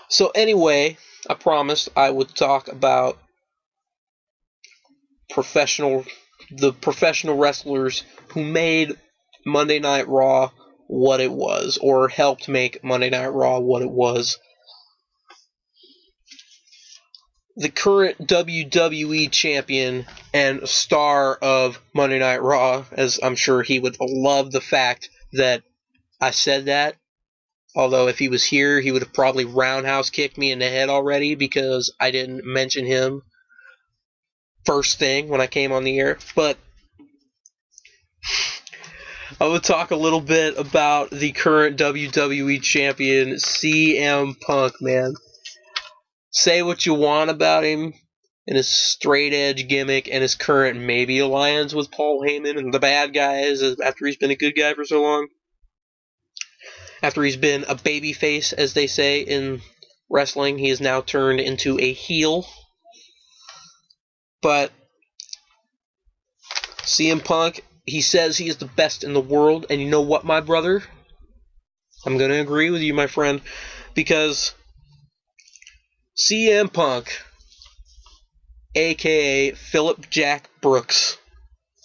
So anyway, I promised I would talk about the professional wrestlers who made Monday Night Raw what it was, or helped make Monday Night Raw what it was. The current WWE champion and star of Monday Night Raw, as I'm sure he would love the fact that I said that. Although if he was here, he would have probably roundhouse kicked me in the head already because I didn't mention him first thing when I came on the air. But I will talk a little bit about the current WWE champion, CM Punk, man. Say what you want about him and his straight edge gimmick and his current maybe alliance with Paul Heyman and the bad guys after he's been a good guy for so long. After he's been a babyface, as they say in wrestling, he has now turned into a heel. But CM Punk, he says he is the best in the world, and you know what, my brother? I'm going to agree with you, my friend, because CM Punk, a.k.a. Philip Jack Brooks.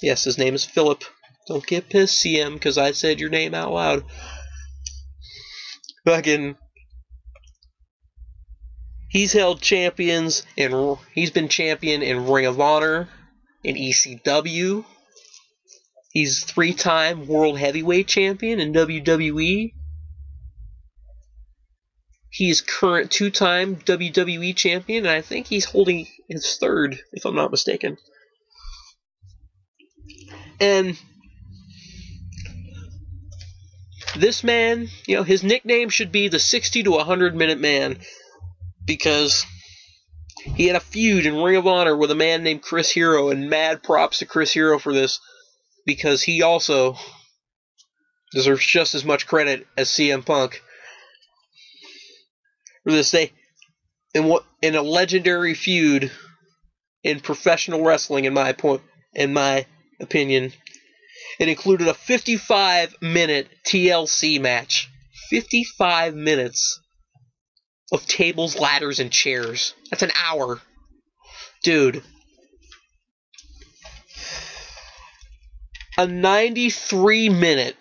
Yes, his name is Philip. Don't get pissed, CM, because I said your name out loud. Fucking, he's held champions, and he's been champion in Ring of Honor, in ECW. He's 3-time World Heavyweight Champion in WWE. He is current 2-time WWE Champion, and I think he's holding his 3rd, if I'm not mistaken. And this man, you know, his nickname should be the 60 to 100 minute man, because he had a feud in Ring of Honor with a man named Chris Hero, and mad props to Chris Hero for this, because he also deserves just as much credit as CM Punk for this day. In a legendary feud in professional wrestling, in my opinion, it included a 55-minute TLC match. 55 minutes of tables, ladders, and chairs. That's an hour. Dude. A 93-minute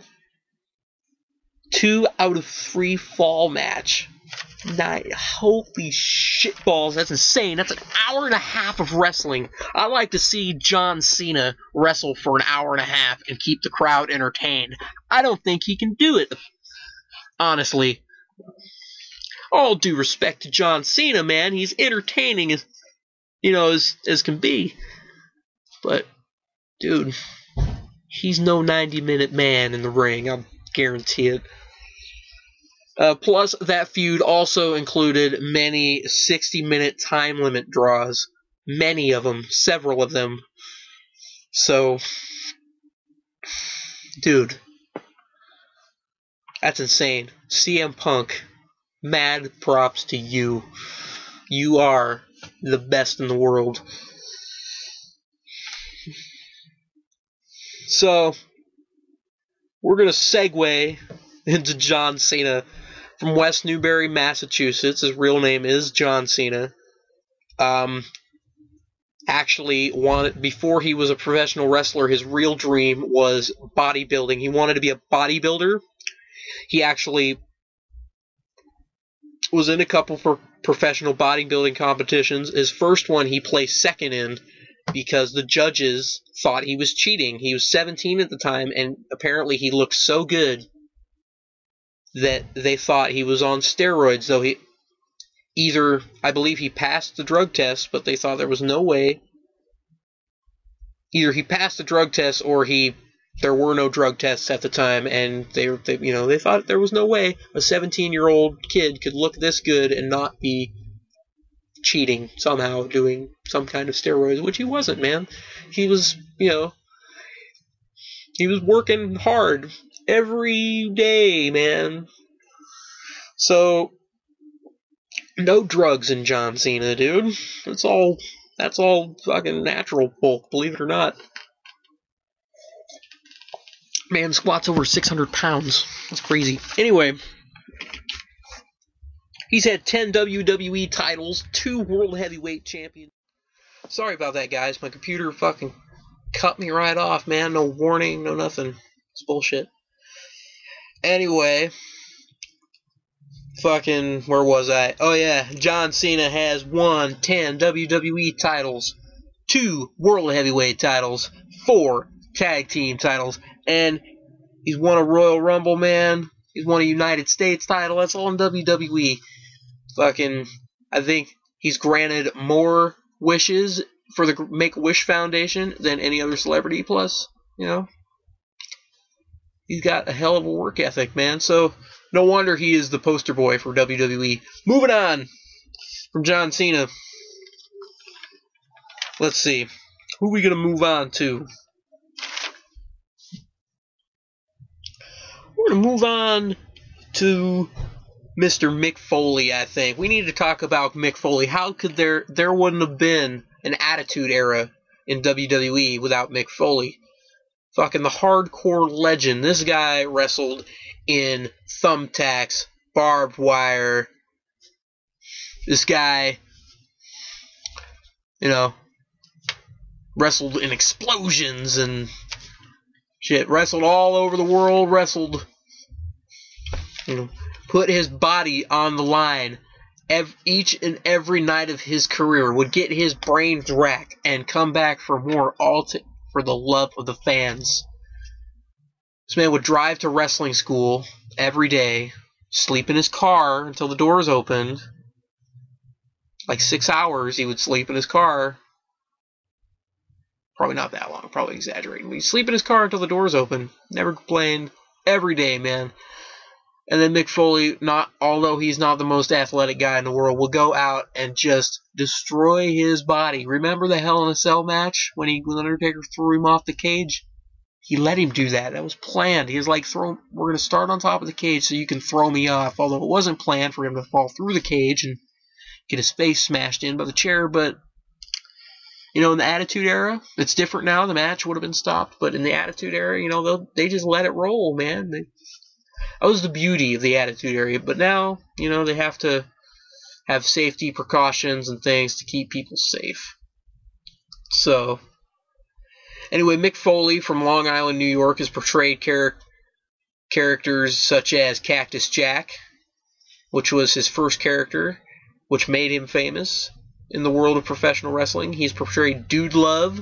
2 out of 3 fall match. Holy shitballs, that's insane. That's an hour and a half of wrestling. I like to see John Cena wrestle for an hour and a half and keep the crowd entertained. I don't think he can do it, honestly. All due respect to John Cena, man, he's entertaining as can be. But, dude, he's no 90-minute man in the ring. I'll guarantee it. Plus, that feud also included many 60-minute time limit draws. Many of them. Several of them. So, dude, that's insane. CM Punk, mad props to you. You are the best in the world. So, we're going to segue into John Cena from West Newbury, Massachusetts. His real name is John Cena. Actually, before he was a professional wrestler, his real dream was bodybuilding. He wanted to be a bodybuilder. He actually was in a couple for professional bodybuilding competitions. His first one he placed second in because the judges thought he was cheating. He was 17 at the time, and apparently he looked so good that they thought he was on steroids, though I believe he passed the drug test, but they thought there was no way. Either he passed the drug test or there were no drug tests at the time, and they thought there was no way a 17-year-old kid could look this good and not be cheating somehow, doing some kind of steroids, which he wasn't, man. He was, he was working hard every day, man. So, no drugs in John Cena, dude. That's all fucking natural bulk, believe it or not. Man squats over 600 pounds. That's crazy. Anyway, he's had 10 WWE titles, 2 World Heavyweight Champions. Sorry about that, guys. My computer fucking cut me right off, man. No warning, no nothing. It's bullshit. Anyway, fucking, where was I? Oh yeah, John Cena has won 10 WWE titles, 2 World Heavyweight titles, 4 Tag Team titles, and he's won a Royal Rumble, man. He's won a United States title. That's all in WWE. Fucking, I think he's granted more wishes for the Make-A-Wish Foundation than any other celebrity, plus, he's got a hell of a work ethic, man. So, no wonder he is the poster boy for WWE. Moving on from John Cena. Let's see. Who are we going to move on to? We're going to move on to Mr. Mick Foley, I think. We need to talk about Mick Foley. How could there wouldn't have been an Attitude Era in WWE without Mick Foley? Fucking the hardcore legend. This guy wrestled in thumbtacks, barbed wire. This guy, wrestled in explosions and shit. Wrestled all over the world. Wrestled, put his body on the line each and every night of his career. Would get his brains racked and come back for more, for the love of the fans. This man would drive to wrestling school every day, sleep in his car until the doors opened. Like 6 hours he would sleep in his car. Probably not that long, probably exaggerating. But he'd sleep in his car until the doors opened. Never complained. Every day, man. And then Mick Foley, although he's not the most athletic guy in the world, will go out and just destroy his body. Remember the Hell in a Cell match when Undertaker threw him off the cage? He let him do that. That was planned. He was like, we're going to start on top of the cage so you can throw me off. Although it wasn't planned for him to fall through the cage and get his face smashed in by the chair. But, in the Attitude Era, it's different now. The match would have been stopped. But in the Attitude Era, they just let it roll, man. That was the beauty of the Attitude Era. But now, they have to have safety precautions and things to keep people safe. So, anyway, Mick Foley from Long Island, New York has portrayed characters such as Cactus Jack, which was his first character, which made him famous in the world of professional wrestling. He's portrayed Dude Love,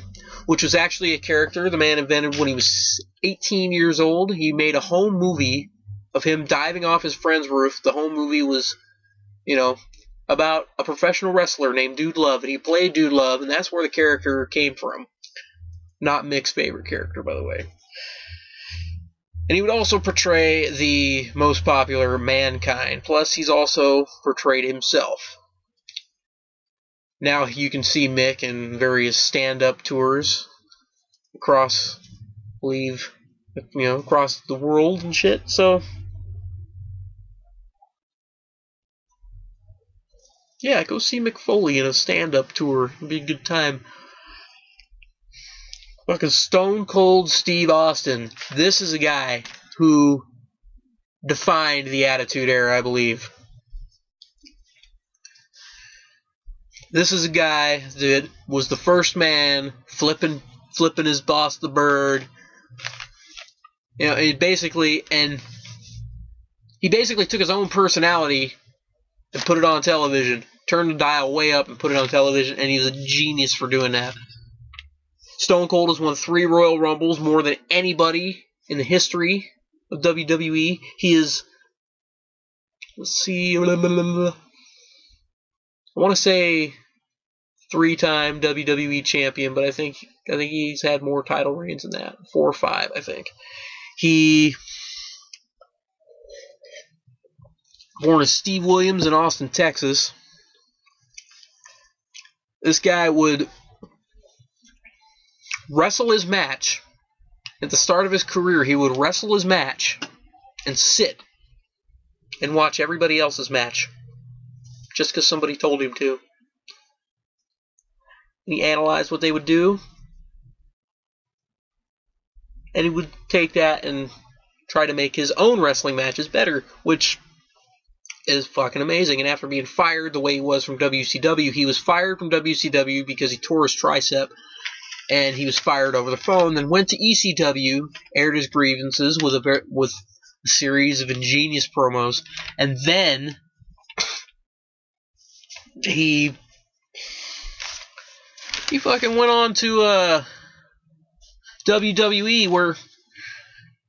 which was actually a character the man invented when he was 18 years old. He made a home movie of him diving off his friend's roof. The whole movie was, about a professional wrestler named Dude Love, and he played Dude Love, and that's where the character came from. Not Mick's favorite character, by the way. And he would also portray the most popular Mankind. Plus, he's also portrayed himself. Now you can see Mick in various stand-up tours across, across the world and shit. So, yeah, go see Mick Foley in a stand-up tour. It'd be a good time. Fucking Stone Cold Steve Austin. This is a guy who defined the Attitude Era, I believe. This is a guy that was the first man flipping his boss the bird. He basically took his own personality and put it on television. Turned the dial way up and put it on television, and he was a genius for doing that. Stone Cold has won 3 Royal Rumbles, more than anybody in the history of WWE. He is, I want to say 3-time WWE champion, but I think he's had more title reigns than that. 4 or 5, I think. He born as Steve Williams in Austin, Texas. This guy would wrestle his match. At the start of his career, he would wrestle his match and sit and watch everybody else's match just because somebody told him to. He analyzed what they would do, and he would take that and try to make his own wrestling matches better, which is fucking amazing. And after being fired the way he was from WCW, he was fired from WCW because he tore his tricep, and he was fired over the phone, then went to ECW, aired his grievances with a series of ingenious promos, and then he fucking went on to WWE, where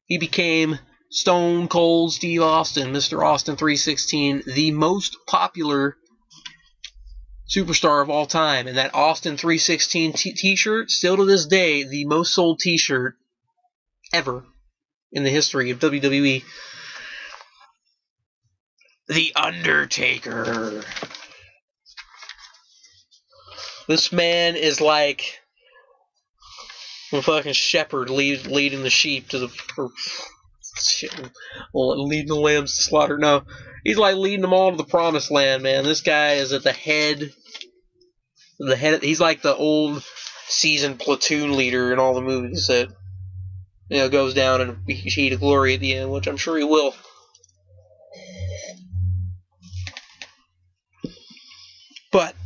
he became Stone Cold Steve Austin, Mr. Austin 316, the most popular superstar of all time. And that Austin 316 t-shirt, still to this day, the most sold t-shirt ever in the history of WWE. The Undertaker. This man is like a fucking shepherd leading the sheep to leading the lambs to slaughter. No, he's like leading them all to the promised land, man. This guy is at the head. He's like the old seasoned platoon leader in all the movies that goes down in a heat of glory at the end, which I'm sure he will. But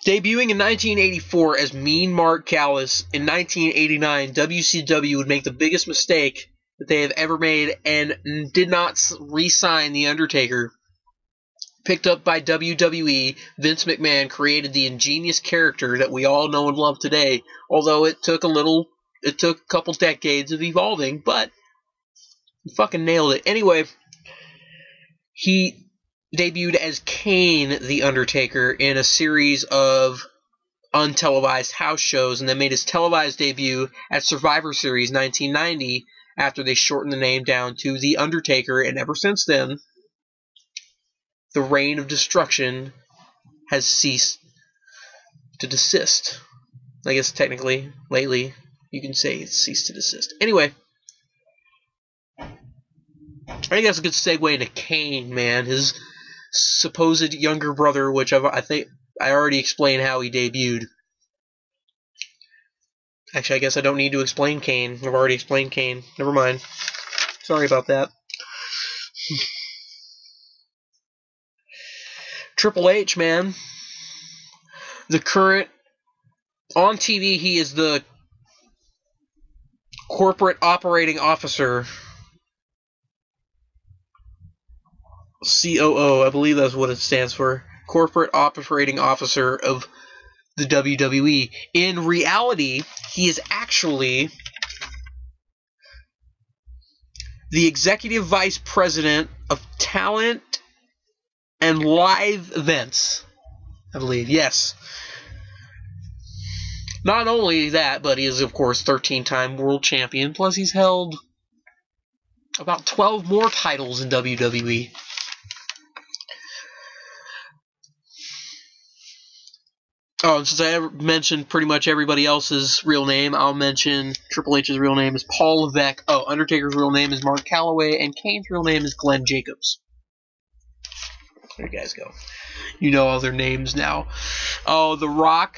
debuting in 1984 as Mean Mark Callis, in 1989, WCW would make the biggest mistake that they have ever made and did not re-sign The Undertaker. Picked up by WWE, Vince McMahon created the ingenious character that we all know and love today, although it took a couple decades of evolving, but he fucking nailed it. Anyway, he debuted as Kane the Undertaker in a series of untelevised house shows, and then made his televised debut at Survivor Series 1990 after they shortened the name down to The Undertaker, and ever since then, the reign of destruction has ceased to desist. I guess technically, lately, you can say it's ceased to desist. Anyway, I think that's a good segue into Kane, man. His supposed younger brother, which I think I already explained how he debuted. Actually, I guess I don't need to explain Kane. I've already explained Kane. Never mind. Sorry about that. Triple H, man. The current... On TV, he is the corporate operating officer. COO, I believe that's what it stands for. Corporate Operating Officer of the WWE. In reality, he is actually the Executive Vice President of Talent and live events, I believe. Yes. Not only that, but he is, of course, 13-time world champion. Plus, he's held about 12 more titles in WWE. Oh, and since I mentioned pretty much everybody else's real name, I'll mention Triple H's real name is Paul Levesque. Oh, Undertaker's real name is Mark Calloway, and Kane's real name is Glenn Jacobs. There you guys go. You know all their names now. Oh, The Rock.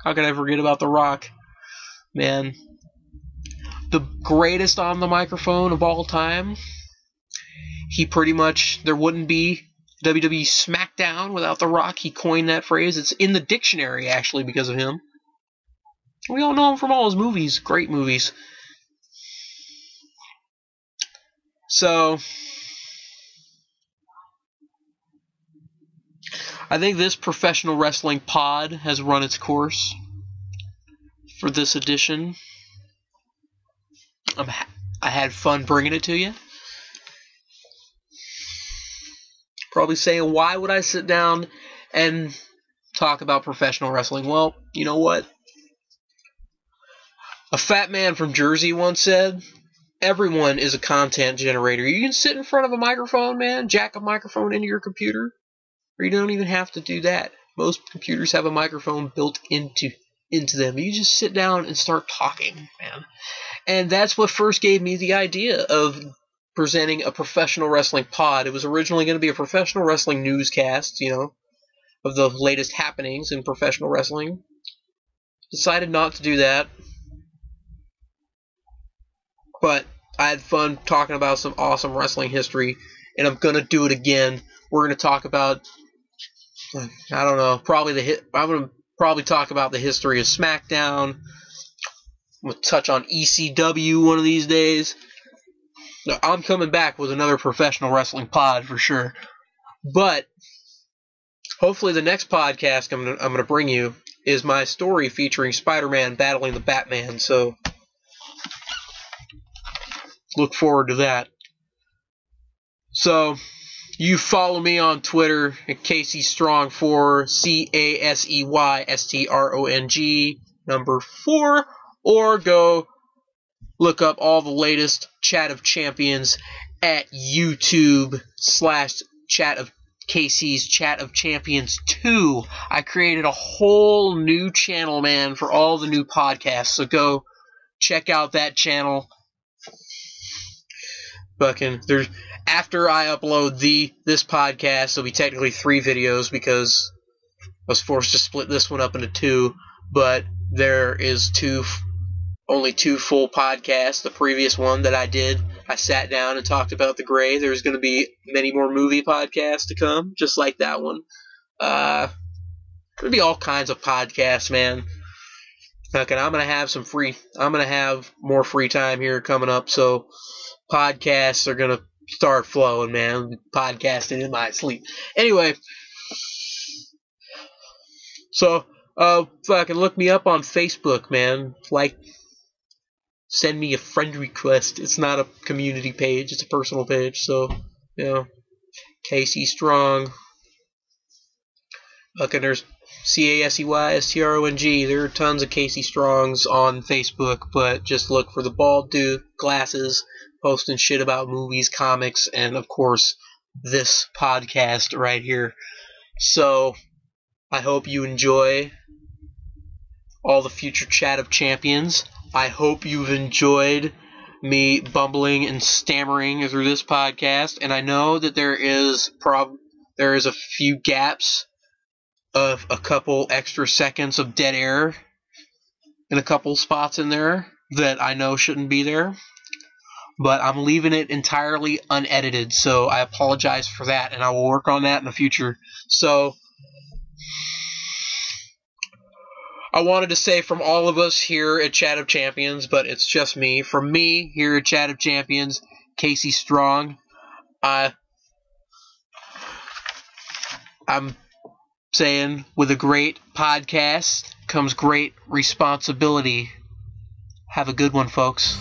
How could I forget about The Rock? Man. The greatest on the microphone of all time. He pretty much, there wouldn't be WWE SmackDown without The Rock. He coined that phrase. It's in the dictionary, actually, because of him. We all know him from all his movies. Great movies. So, I think this professional wrestling pod has run its course for this edition. I had fun bringing it to you. Probably saying, why would I sit down and talk about professional wrestling? Well, you know what? A fat man from Jersey once said, everyone is a content generator. You can sit in front of a microphone, man, jack a microphone into your computer, or you don't even have to do that. Most computers have a microphone built into them. You just sit down and start talking, man. And that's what first gave me the idea of presenting a professional wrestling pod. It was originally going to be a professional wrestling newscast, of the latest happenings in professional wrestling. Decided not to do that. But I had fun talking about some awesome wrestling history, and I'm going to do it again. We're going to talk about, I don't know, I'm going to probably talk about the history of SmackDown. I'm going to touch on ECW one of these days. I'm coming back with another professional wrestling pod for sure. But hopefully the next podcast I'm going to bring you is my story featuring Spider-Man battling the Batman. So look forward to that. So you follow me on Twitter at CaseyStrong4, CaseyStrong4, or go look up all the latest Chat of Champions at YouTube/Chat of Casey's Chat of Champions 2. I created a whole new channel, man, for all the new podcasts. So go check out that channel. After I upload this podcast, there'll be technically 3 videos because I was forced to split this one up into 2. But there is only 2 full podcasts. The previous one that I did, I sat down and talked about The Gray. There's going to be many more movie podcasts to come, just like that one. Going to be all kinds of podcasts, man. Okay, I'm going to have more free time here coming up, so podcasts are going to start flowing, man. Podcasting in my sleep. Anyway, so fucking look me up on Facebook, man. Send me a friend request. It's not a community page, it's a personal page. So, Casey Strong. Fucking there's CaseyStrong. There are tons of Casey Strongs on Facebook, but just look for the bald dude, glasses, posting shit about movies, comics, and of course this podcast right here. So I hope you enjoy all the future Chat of Champions. I hope you've enjoyed me bumbling and stammering through this podcast, and I know that there is a few gaps of a couple extra seconds of dead air in a couple spots in there that I know shouldn't be there. But I'm leaving it entirely unedited, so I apologize for that, and I will work on that in the future. So I wanted to say from all of us here at Chat of Champions, but it's just me. From me here at Chat of Champions, Casey Strong, I'm saying with a great podcast comes great responsibility. Have a good one, folks.